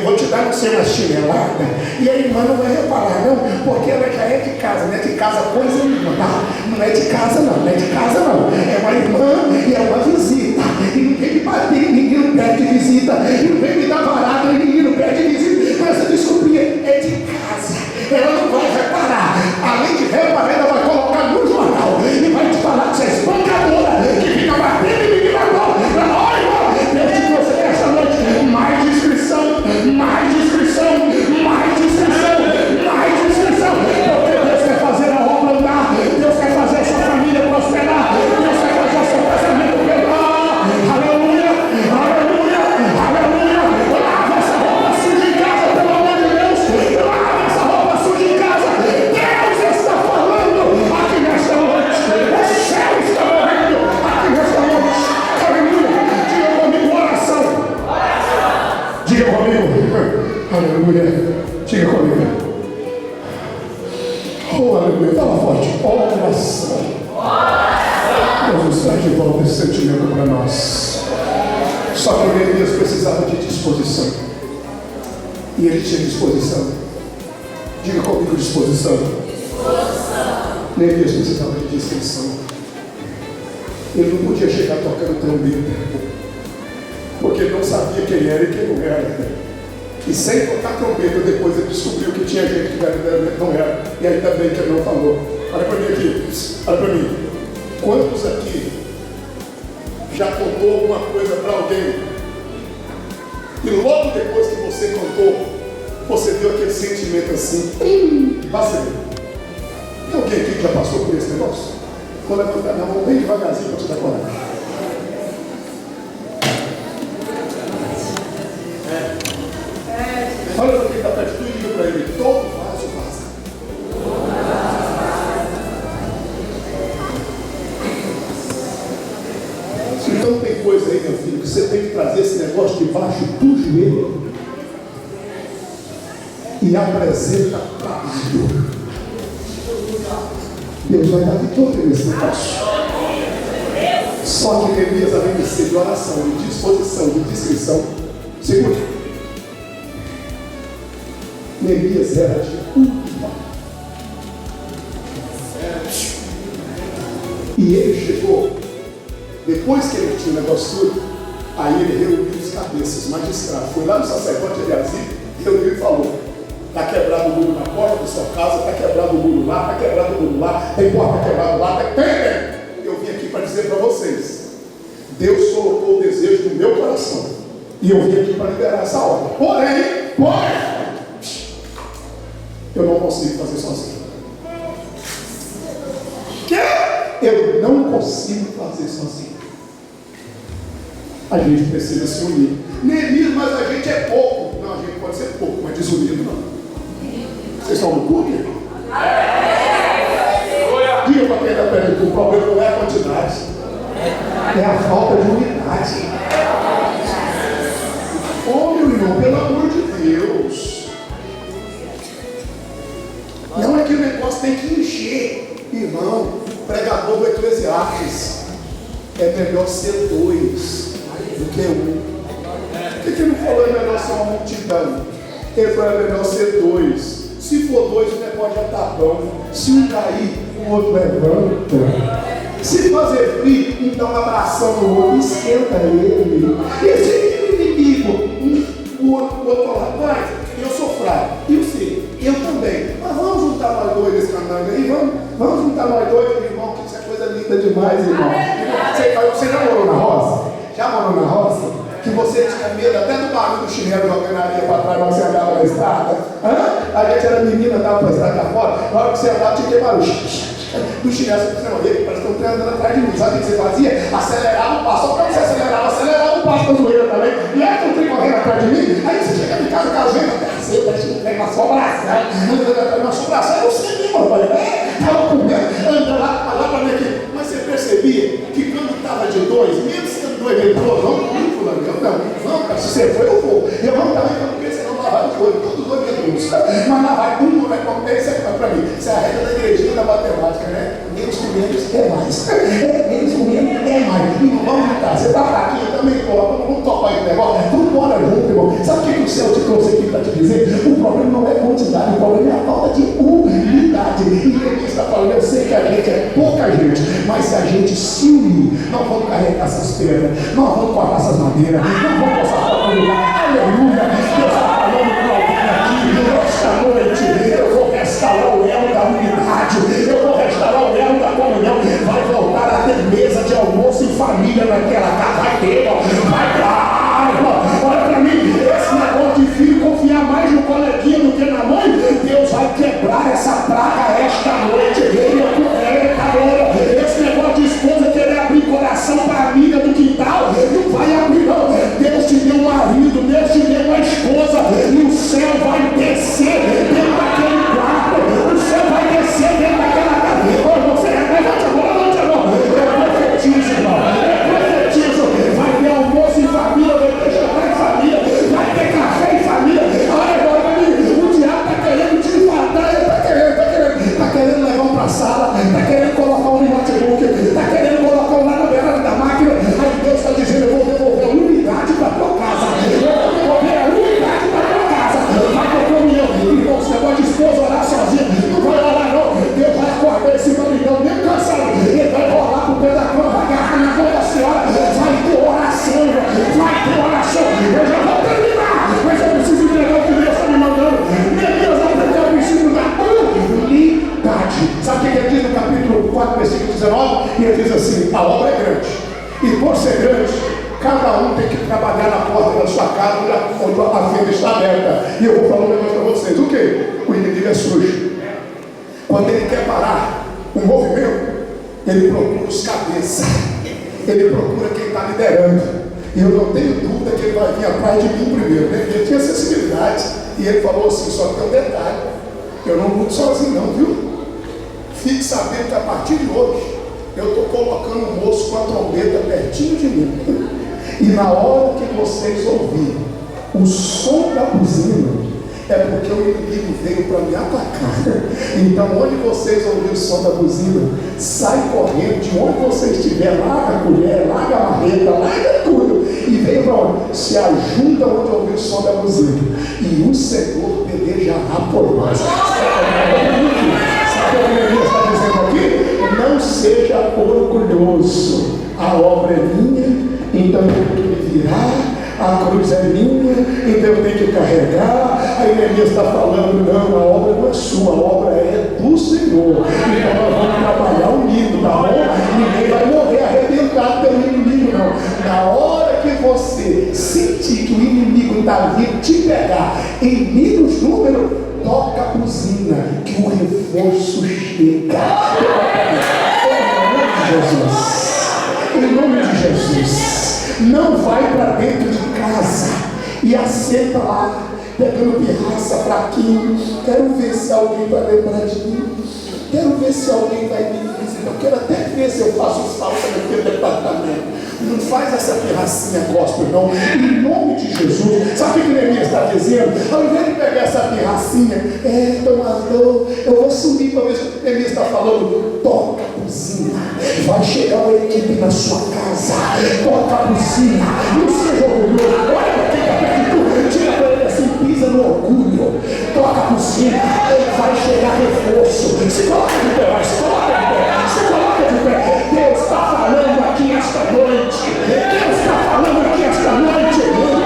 S1: eu vou te dar no seu uma chinelada, e a irmã não vai reparar, não, porque ela já é de casa, não é de casa coisa nenhuma, tá? Não é de casa não, não é de casa não, é uma irmã e é uma visita, e não vem me bater, ninguém não pede visita, e não vem me dar varada, ninguém não pede visita, mas essa desculpinha é de casa, ela não vai reparar, além de reparar, ela vai colocar no jornal, e vai te falar que você é espancadora, que fica batendo em menina nova, Deus te trouxe essa noite, mais descrição, mais descrição, mais descrição, mais descrição, porque Deus quer fazer a obra andar, Deus quer fazer a sua família prosperar, Deus quer fazer o seu casamento quebrar, aleluia, aleluia, aleluia, lava essa roupa suja em casa, pelo amor de Deus, lava essa roupa suja em casa, Deus está falando aqui nesta noite, o céu está morrendo aqui nesta noite, aleluia, diga comigo oração, diga comigo, aleluia, diga comigo, oh aleluia, fala forte, oração, Deus nos traz de volta esse sentimento para nós, só que Neemias precisava de disposição, e ele tinha disposição, diga comigo disposição, Neemias precisava de discrição, ele não podia chegar tocando trombeta, porque ele não sabia quem era e quem não era. E sem tocar trombeta, depois ele descobriu que tinha gente que não era. E ainda bem que ele não falou. Olha para mim aqui, olha para mim. Quantos aqui já contou alguma coisa para alguém? E logo depois que você contou, você deu aquele sentimento assim. Vá saber. Tem alguém aqui que já passou por esse negócio? Vou levantar minha mão bem devagarzinho para te dar coragem. Olha para quem está perto de tu e diga para ele: todo vaso vaza. Então tem coisa aí, meu filho, que você tem que trazer esse negócio debaixo do joelho e apresenta para Deus. Deus vai dar vitória nesse negócio. Só que Neemias, além de ser de oração, de disposição, de discrição, segura. Neemias era de culpa. E ele chegou, depois que ele tinha o negócio tudo, aí ele reuniu os cabeças, magistrados. Foi lá no sacerdote Eliasib, reuniu e falou: está quebrado o muro na porta da sua casa, está quebrado o muro lá, está quebrado o muro lá, tem porta quebrada lá, tem. Eu vim aqui para dizer para vocês: Deus colocou o desejo no meu coração, e eu vim aqui para liberar essa obra. Porém, eu não consigo fazer sozinho. Eu não consigo fazer sozinho. A gente precisa se unir. Neemias, mas a gente é pouco. Não, a gente pode ser pouco, mas desunido não. Vocês estão no culto? Diga para quem está perto: o problema não é a quantidade, é a falta de unidade. Oh, meu irmão, pelo amor de Deus. Não é que o negócio tem que encher, irmão. Pregador do Eclesiastes: é melhor ser dois do que um. Por que ele não falou é melhor ser uma multidão? Ele falou: é melhor ser dois. Se for dois, o negócio já está bom. Se um cair, o outro levanta. Se fazer frio, um dá um abração no outro, esquenta ele. E se o inimigo, o outro fala: pai, eu sou fraco. E você? Eu também. Mas vamos juntar nós dois nesse canal aí, vamos juntar nós dois, irmão, que isso é coisa linda demais, irmão. Você já morou na roça? Já morou na roça? Que você tinha medo até do barulho do chinelo jogando areia para trás, quando você andava na estrada? A gente era menina, andava para a estrada fora, na hora que você andava tinha que ter barulho do chinelo, você não vê, parece que estão andando atrás de mim. Sabe o que você fazia? Acelerava o passo. Só quando você acelerava o passo para a zoeira também. E aí tu tem correndo atrás de mim, aí você chega em casa, casando, tem uma sobração, uma sobração, eu sei mesmo, rapaz. Estava comendo, anda lá para mim aqui. Mas você percebia que quando estava de dois, mesmo sendo dois, ele falou: vamos comigo, fulano, não, cara, se você for, eu vou. Eu vamos também, porque senão lá vai dois, todos dois menos. Mas lá vai um, vai comer, isso aqui para mim. Isso é a regra da igrejinha da matemática, né? Menos com menos é mais. Menos com menos é mais. E não vamos juntar. Você está fraquinho, também gosto, vamos topar esse negócio, vamos embora junto, irmão. Sabe o que o céu te trouxe aqui para te dizer? O problema não é quantidade, o problema é a falta de unidade. E ele está falando, eu sei que a gente é pouca gente, mas se a gente se unir, nós vamos carregar essas pedras, nós vamos cortar essas madeiras, nós vamos passar para outro lugar. Aleluia! Deus está falando para alguém aqui, esta noite, eu vou restaurar o elo da unidade, eu vou restaurar o elo da comunhão, vai voltar a ter mesa de almoço em família naquela casa, vai ter, vai dar, olha para mim, esse negócio de filho confiar mais no coleguinha do que na mãe, Deus vai quebrar essa praga esta noite, esse negócio de esposa querer abrir coração para a amiga do quintal, não vai abrir não, Deus te deu um marido, Deus te deu uma esposa, e o céu vai descer dentro daquele quarto, o céu vai descer dentro daquela casa, você levante a mão, eu profetizo, irmão, vai ter almoço em família, vai ter jantar em família, vai ter café em família, olha agora, o diabo está querendo te matar, ele está querendo levar um para a sala, está querendo colocar um no notebook, está querendo colocar um lá na beirada da máquina, aí Deus está dizendo, eu vou devolver a unidade para a tua casa, eu vou devolver a unidade para a tua casa, vai ter comunhão, irmão, você pode esposa orar sozinho, não vai orar não, Deus vai acordar esse maridão, nem cansado, ele vai rolar pro pé da cama, vai agarrar na mão da senhora, vai ter oração, eu já vou terminar, mas eu preciso entregar o que Deus está me mandando, meu Deus, vai entregar o princípio da unidade, sabe o que ele diz no capítulo 4, versículo 19? E ele diz assim, a obra é grande, e por ser grande, cada um tem que trabalhar na porta da sua casa, onde a fenda está aberta, e eu vou falar um negócio para vocês, o quê? O inimigo é sujo, quando ele quer parar um movimento, ele procura os cabeças, ele procura quem está liderando, e eu não tenho dúvida que ele vai vir atrás de mim primeiro, né? Ele tinha sensibilidade, e ele falou assim, só tem um detalhe, eu não vou sozinho não, viu? Fique sabendo que a partir de hoje, eu estou colocando um moço com a trombeta pertinho de mim, e na hora que vocês ouvirem o som da buzina, é porque o inimigo veio para me atacar. Então, onde vocês ouvirem o som da buzina, sai correndo, de onde você estiver, larga a colher, larga a marreta, larga tudo, e vem para onde? Se ajuda onde ouvir o som da buzina, e o Senhor pelejará por nós. Sabe o que ele está dizendo aqui? Não seja orgulhoso, a obra é minha, então eu tenho que me virar, a cruz é minha, então eu tenho que carregar. A Neemias está falando, não, a obra não é sua, a obra é do Senhor, então nós vamos trabalhar unido, tá bom? Ninguém vai morrer arrebentado pelo inimigo, não. Na hora que você sentir que o inimigo está vindo te pegar em menos número, toca a buzina, que o reforço chega. Em nome de Jesus, não vai para dentro de casa e assenta lá, pegando pirraça, fraquinho. Quero ver se alguém vai lembrar de mim, quero ver se alguém vai me visitar, eu quero até ver se eu faço falta naquele departamento. Não faz essa pirracinha gospel não, em nome de Jesus. Sabe o que Neemias está dizendo? Ao invés de pegar essa pirracinha, tomador, eu vou subir para ver se o Neemias está falando, toca a buzina, vai chegar uma equipe na sua casa, toca a buzina, não seja orgulhoso, olha para quem está perto de tu, tira para ele assim, pisa no orgulho, toca a buzina, vai chegar reforço, se coloca de pé, se coloca de pé, se coloca de pé. Deus está falando aqui esta noite, Deus está falando aqui esta noite,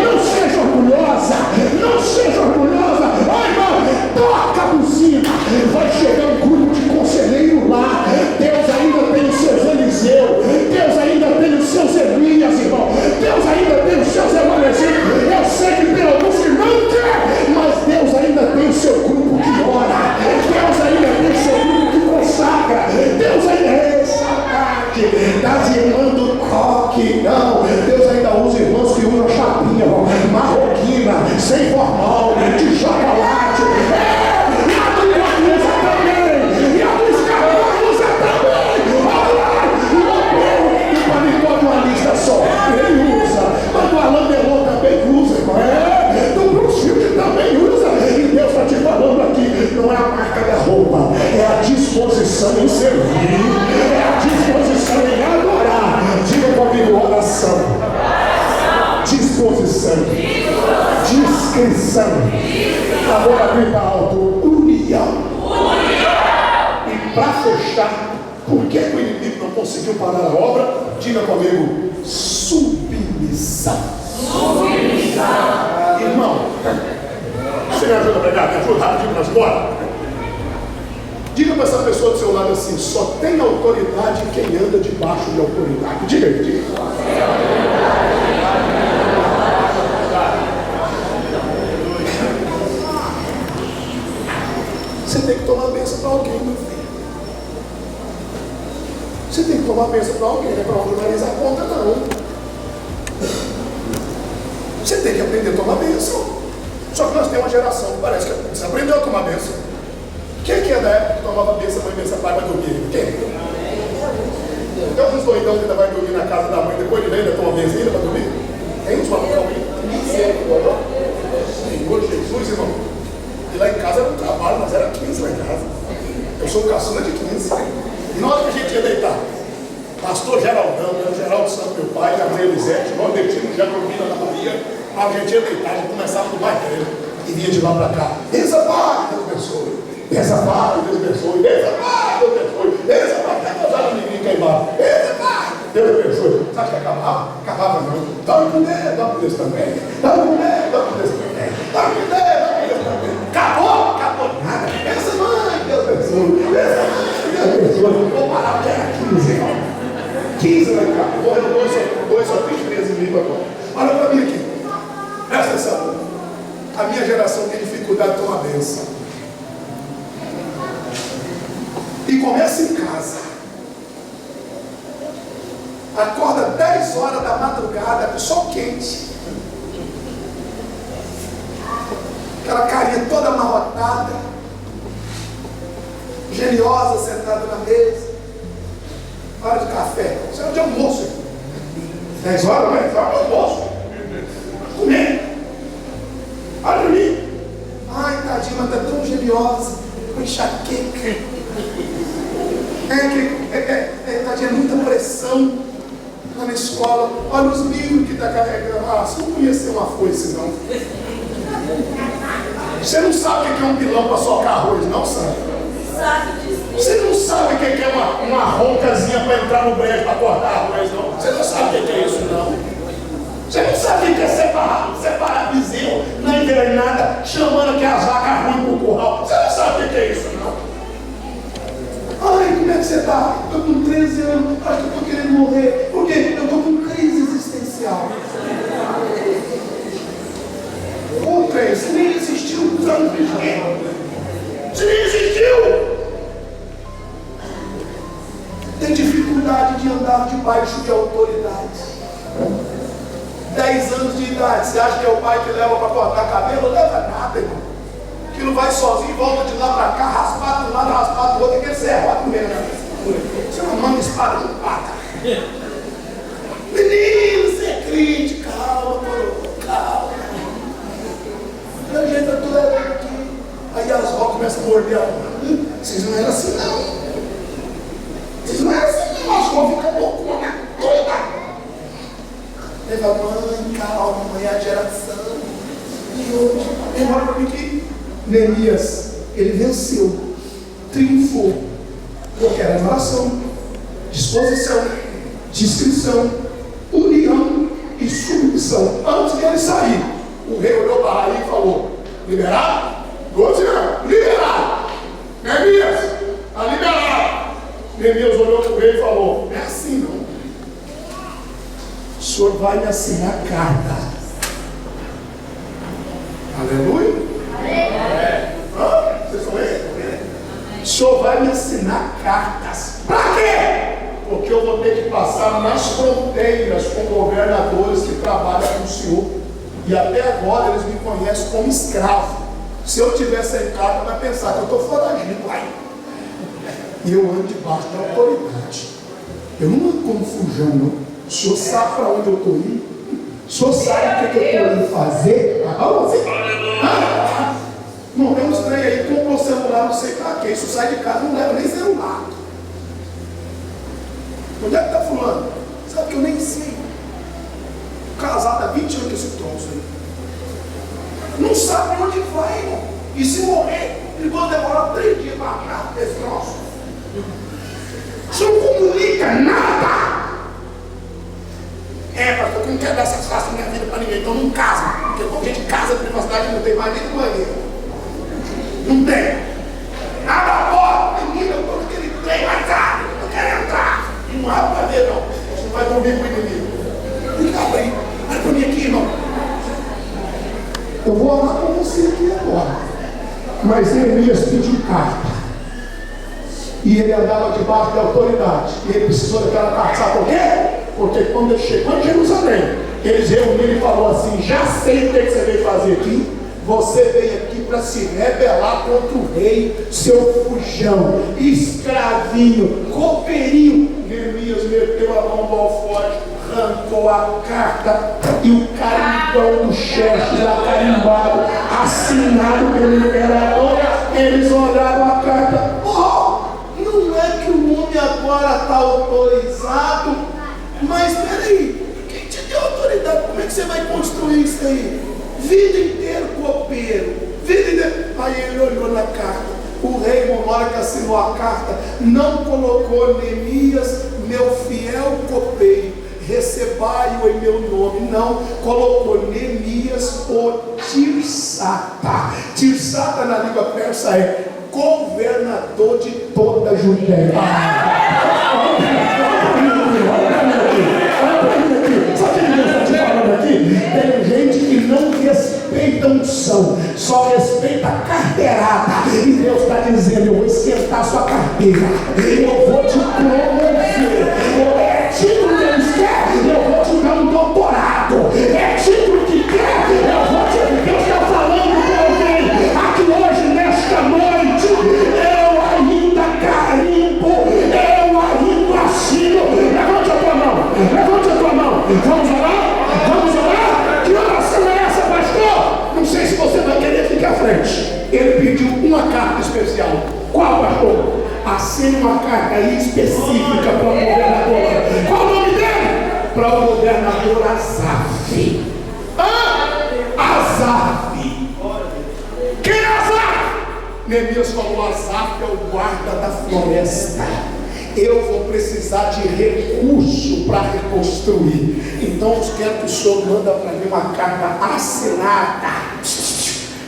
S1: não seja orgulhosa, não seja orgulhosa, ai irmão, toca a buzina, vai chegar um grupo de conselheiro lá, Deus ainda tem os seus Eliseu, Deus ainda tem os seus Elias, irmão, Deus ainda tem os seus Emanezidos, eu sei que tem alguns que não quer, mas Deus ainda tem o seu grupo que ora, Deus ainda tem o seu grupo que consagra, Deus ainda é das irmãs do coque, não, Deus ainda usa irmãos que usam chapinha, marroquina, sem formal, de chocolate, e a do Ivan usa também, e a do Escavão usa também, o Panicó de uma lista só, ele usa, mas o Alain Delon também usa, do Bruce Field também usa, e Deus está te falando aqui, não é a marca da roupa, é a disposição em servir, é a disposição em adorar. Diga comigo, oração. Diga comigo, submissão. Irmão, você me ajuda a pregar? Me ajuda rapidinho para as bolas. Diga para essa pessoa do seu lado assim: só tem autoridade quem anda debaixo de autoridade. Diga aí, diga. Você tem que tomar bênção para alguém, meu filho. Você tem que tomar bênção para alguém, não é para organizar a conta, não. Você tem que aprender a tomar bênção. Só que nós temos uma geração que parece que você aprendeu a tomar bênção. Quem que é da época que tomava bênção, mãe, bênção, pai, vai dormir? Quem? Tem uns doidão que ainda vai dormir na casa da mãe, depois de ler, ainda toma bênção ainda para dormir? Tem uns malucão aí? Senhor Jesus, irmão. E lá em casa era um trabalho, mas era 15 lá em casa. Eu sou o caçula de 15. E na hora que a gente ia deitar, pastor Geraldão, o Geraldo Santo, meu pai, a mãe Elisete, o Nordestino, Jacobina da Bahia, a gente ia deitar, a gente começava no bairro e vinha de lá para cá. Bença, pai, Deus abençoe. Bença, pai, Deus abençoe. Bença, pai, Deus abençoe. Bença, pai, até causar a menina queimada. Bença, pai, Deus abençoe. Sabe que acabava? Acabava não. Dá com Deus também. Dá com Deus também. Dá com Deus também. Acabou nada. Bença, mãe, Deus abençoe. Bença, mãe, Deus abençoe. Vou parar até era 15, irmão. 15 vai ficar. Dois só 3 meses e meio agora. Olha para mim aqui. Presta atenção. A minha geração tem dificuldade de tomar bênção. E começa em casa. Acorda 10 horas da madrugada com sol quente. Aquela carinha toda amarrotada. Geniosa sentada na mesa. Hora de café. Isso é hora de almoço. 10 horas, não é? Isso é hora de almoço. Comer. Olha para mim. Ai, tadinha, mas está tão geniosa. Com enxaqueca. Tadinha, muita pressão lá na escola. Olha os livros que está carregando. Ah, você não conhece uma foice, não. Você não sabe o que é um pilão para socar arroz, não sabe? Você não sabe o que é uma roncazinha para entrar no brejo para cortar arroz, não. Você não sabe o que é isso, não. Você não sabe o que é separar bezerro na engrenada, chamando que as vacas ruins pro curral. Você não sabe o que é isso, não. Ai, como é que você está? Estou com 13 anos, acho que eu estou querendo morrer. Por quê? Eu estou com crise existencial. Ô, trem, você nem existiu, você não Você nem existiu. Tem dificuldade de andar debaixo de autoridade. 10 anos de idade, você acha que é o pai que leva para cortar cabelo? Leva nada, irmão. Aquilo vai sozinho, volta de lá para cá, raspado de um lado, raspado do outro, aquele serrote mesmo. Você não manda espada de pata. Menino, você é crente, calma, calma. A gente está tudo aqui. Aí as vó começam a morder a mão. Vocês não eram assim, não. Vocês não eram assim, não. As vó ficam loucona, doida. Ele fala, mãe, calma, mãe, é a geração. E hoje, ele olha para mim que Neemias, ele venceu, triunfou, porque era oração, disposição, discrição, união e submissão. Antes de ele sair, o rei olhou para Raí e falou: liberado? Não, liberado. Neemias, está liberado. Neemias olhou para o rei e falou: é assim não. O senhor vai me assinar carta. Aleluia. Vocês estão aí? O senhor vai me assinar cartas. Para quê? Porque eu vou ter que passar nas fronteiras com governadores que trabalham com o senhor. E até agora eles me conhecem como escravo. Se eu tiver sem carta, vai pensar que eu estou foragido. E eu ando debaixo da autoridade. Eu não ando como fujão, não. O senhor sabe para onde eu estou indo? O senhor sabe o que eu estou indo fazer? Não, tem uns trem aí, comprou o celular, não sei para quê. Isso sai de casa, não leva nem celular. Onde é que está fulano? Sabe que eu nem sei. Casado há 20 anos com esse troço aí. Não sabe onde vai, irmão. E se morrer, ele vai demorar 3 dias para achar esse troço. Isso não comunica nada. quero dar satisfação na minha vida para ninguém, então não casa. Porque quando a gente casa, a privacidade não tem mais nem no banheiro. Não tem. Abre a porta, menina, eu estou naquele trem mais tarde, eu quero entrar. Não abre para ver, não. Você não vai dormir com o inimigo. Fica aí, olha para mim aqui, irmão. Eu vou orar com você aqui agora. Mas Neemias pediu carta. E ele andava debaixo de autoridade. E ele precisou daquela carta, sabe por quê? Porque quando ele chegou em Jerusalém, eles reuniram e falou assim: já sei o que você veio fazer aqui. Você veio aqui para se rebelar contra o rei, seu fujão, escravinho, copeirinho. Neemias meteu a mão no alforje, arrancou a carta e o carimbão do chefe lá carimbado, assinado pelo imperador. Eles olharam a carta. Não é que o homem agora está autorizado, mas peraí, quem te deu autoridade? Como é que você vai construir isso aí? Vida inteira copeiro, vida inteira. Aí ele olhou na carta. O rei monarca assinou a carta, não colocou Neemias, meu fiel copeiro, recebai-o em meu nome. Não, colocou Neemias, o Tirsata. Tirsata na língua persa é governador de toda a Judéia. Sabe o que Deus está te falando aqui? Tem gente que não respeita a unção, só respeita a carteirada. E Deus está dizendo: eu vou esquentar a sua carteira, eu vou te promover. É título que eles querem, eu vou te dar um doutorado. É título que quer, eu vou te. Deus está falando para alguém aqui hoje, nesta noite. Eu ainda carimbo, eu ainda assino. Levante a tua mão, levante a tua mão. Vamos orar? Vamos orar? Que oração é essa, pastor? Não sei se você vai querer ficar à frente. Ele pediu uma carta especial. Qual, pastor? Assine uma carta aí específica para o governador. Qual o nome dele? Para o governador Asaf. Asaf. Quem é Asaf? Neemias falou: Asaf é o guarda da floresta. Eu vou precisar de recurso para reconstruir. Então eu quero que o senhor manda para mim uma carta assinada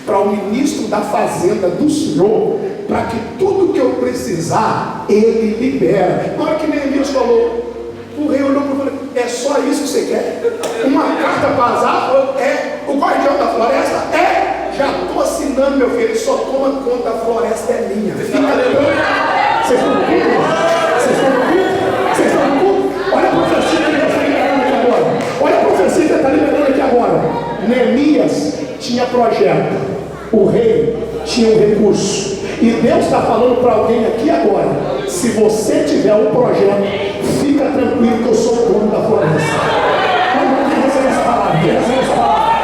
S1: para o ministro da fazenda do senhor, para que tudo que eu precisar ele libera. Na hora que Neemias falou, o rei olhou para mim e falou: é só isso que você quer? Uma carta para Asaf? É. O guardião da floresta? É. Já estou assinando, meu filho. Ele só toma conta, a floresta é minha. Fica ligado. Vocês estão ouvindo? Vocês estão ouvindo? Vocês estão ouvindo? Olha a profecia que Deus está liberando aqui agora. Olha a profecia que Deus está liberando aqui agora. Neemias tinha projeto. O rei tinha um recurso. E Deus está falando para alguém aqui agora: se você tiver um projeto, fica tranquilo que eu sou o dono da floresta. Quem recebe essa palavra? Quem recebe essa palavra?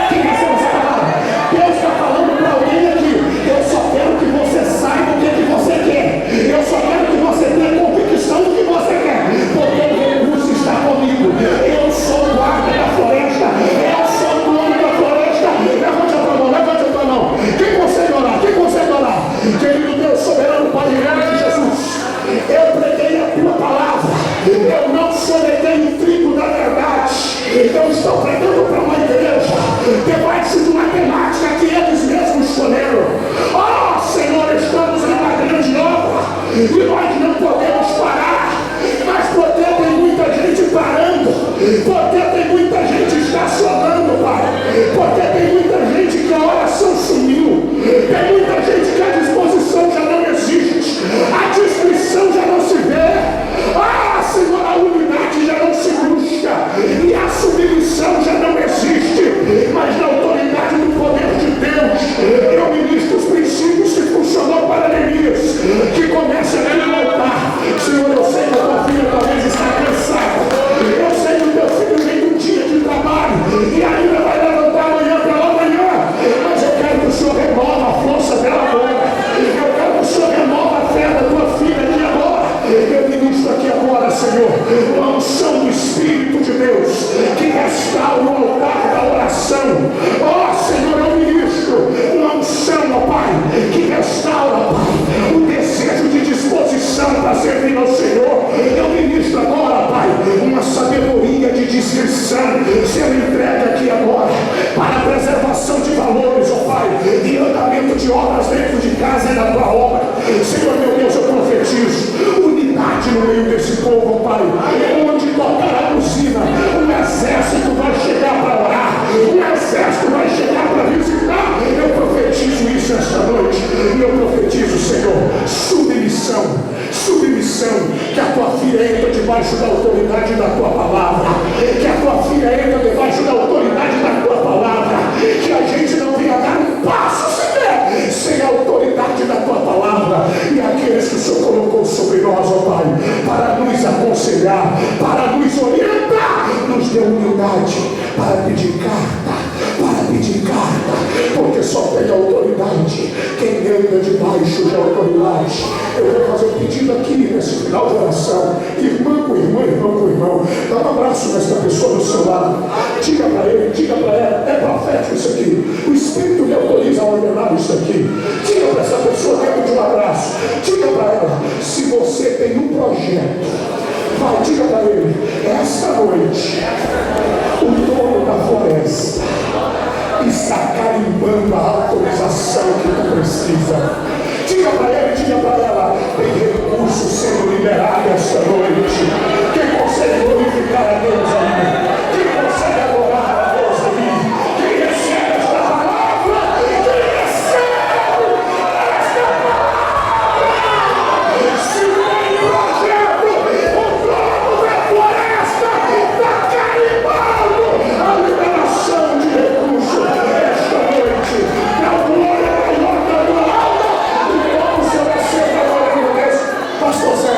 S1: Quem recebe essa palavra? Deus está falando para alguém aqui: eu só quero que você saiba o que você quer. Eu só quero que você tenha convicção do que você quer. Porque o recurso está comigo. Eu sou o guarda da floresta. Eu sou o dono da floresta. Levante a tua mão, levante a tua mão. Quem consegue orar? Quem consegue orar? Querido Deus soberano, Pai, em nome de Jesus, eu preguei a tua palavra. Eu não soneguei o trigo da verdade. Eu estou pregando para uma igreja que vai ser de matemática que eles mesmos escolheram. Oh, Senhor, estamos em uma grande obra e nós não podemos parar. Mas porque tem muita gente parando, porque tem muita gente estacionando, Pai, porque tem muita gente que a oração sumiu, tem muita gente que a disposição já não existe, a discrição já não se vê. Ah, Senhor, a unidade já não se busca e a submissão já não existe. Mas na autoridade do poder de Deus, eu ministro os princípios que funcionou para Neemias, que começa a levantar. Senhor, eu sei que a tua filha talvez está cansada. Eu sei que o teu filho vem do dia de discrição sendo entregue aqui agora para a preservação de valores, ó Pai, e andamento de obras dentro de casa e da tua obra. Senhor meu Deus, eu profetizo unidade no meio desse povo, ó Pai. Onde tocar a buzina, um exército vai chegar para orar, um exército vai chegar para visitar. Eu profetizo isso esta noite, e eu profetizo, Senhor, submissão, que a tua filha entra debaixo da autoridade da tua palavra, que a tua filha entra debaixo da autoridade da tua palavra, que a gente não venha dar um passo sequer sem a autoridade da tua palavra, e aqueles que o Senhor colocou sobre nós, ó Pai, para nos aconselhar, para nos orientar, nos dê humildade para pedir carta, porque só tem autoridade quem anda debaixo de autoridade. Eu vou fazer um pedido aqui nesse final de oração, irmã com irmã, irmão com irmão, dá um abraço nessa pessoa do seu lado, diga para ele, diga para ela, é profético isso aqui, o Espírito me autoriza a ordenar isso aqui. Diga para essa pessoa dentro de um abraço, diga para ela, se você tem um projeto, vai, diga para ele, esta noite o dono da floresta está carimbando a autorização que tu precisa. Diga para ele, diga para ela, tem recurso sendo liberado esta noite. Quem consegue glorificar a Deus aí? Quem consegue adorar a Deus aí? Quem recebe esta palavra? Quem recebe esta palavra? Se tem projeto, o dono da floresta está carimbando a liberação de recursos esta noite. Na glória maior da tua alma. Pastor Zé,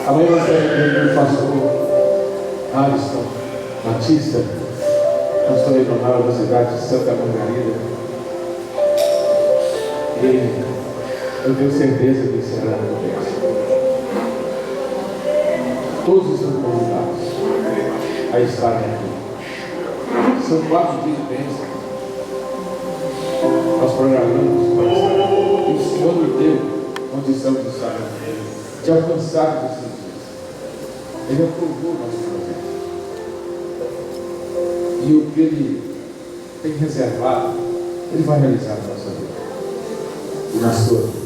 S3: Amanhã vai ter o pastor Alisson Batista, pastor regional da cidade de Santa Margarida. E eu tenho certeza que será todos estão convidados a estarem aqui. São 4 dias de bênção. Nós programamos para estar. E o Senhor nos deu condição de estar aqui, de alcançar esses dias. Ele aprovou o nosso projeto. E o que Ele tem reservado, Ele vai realizar na nossa vida e na sua vida.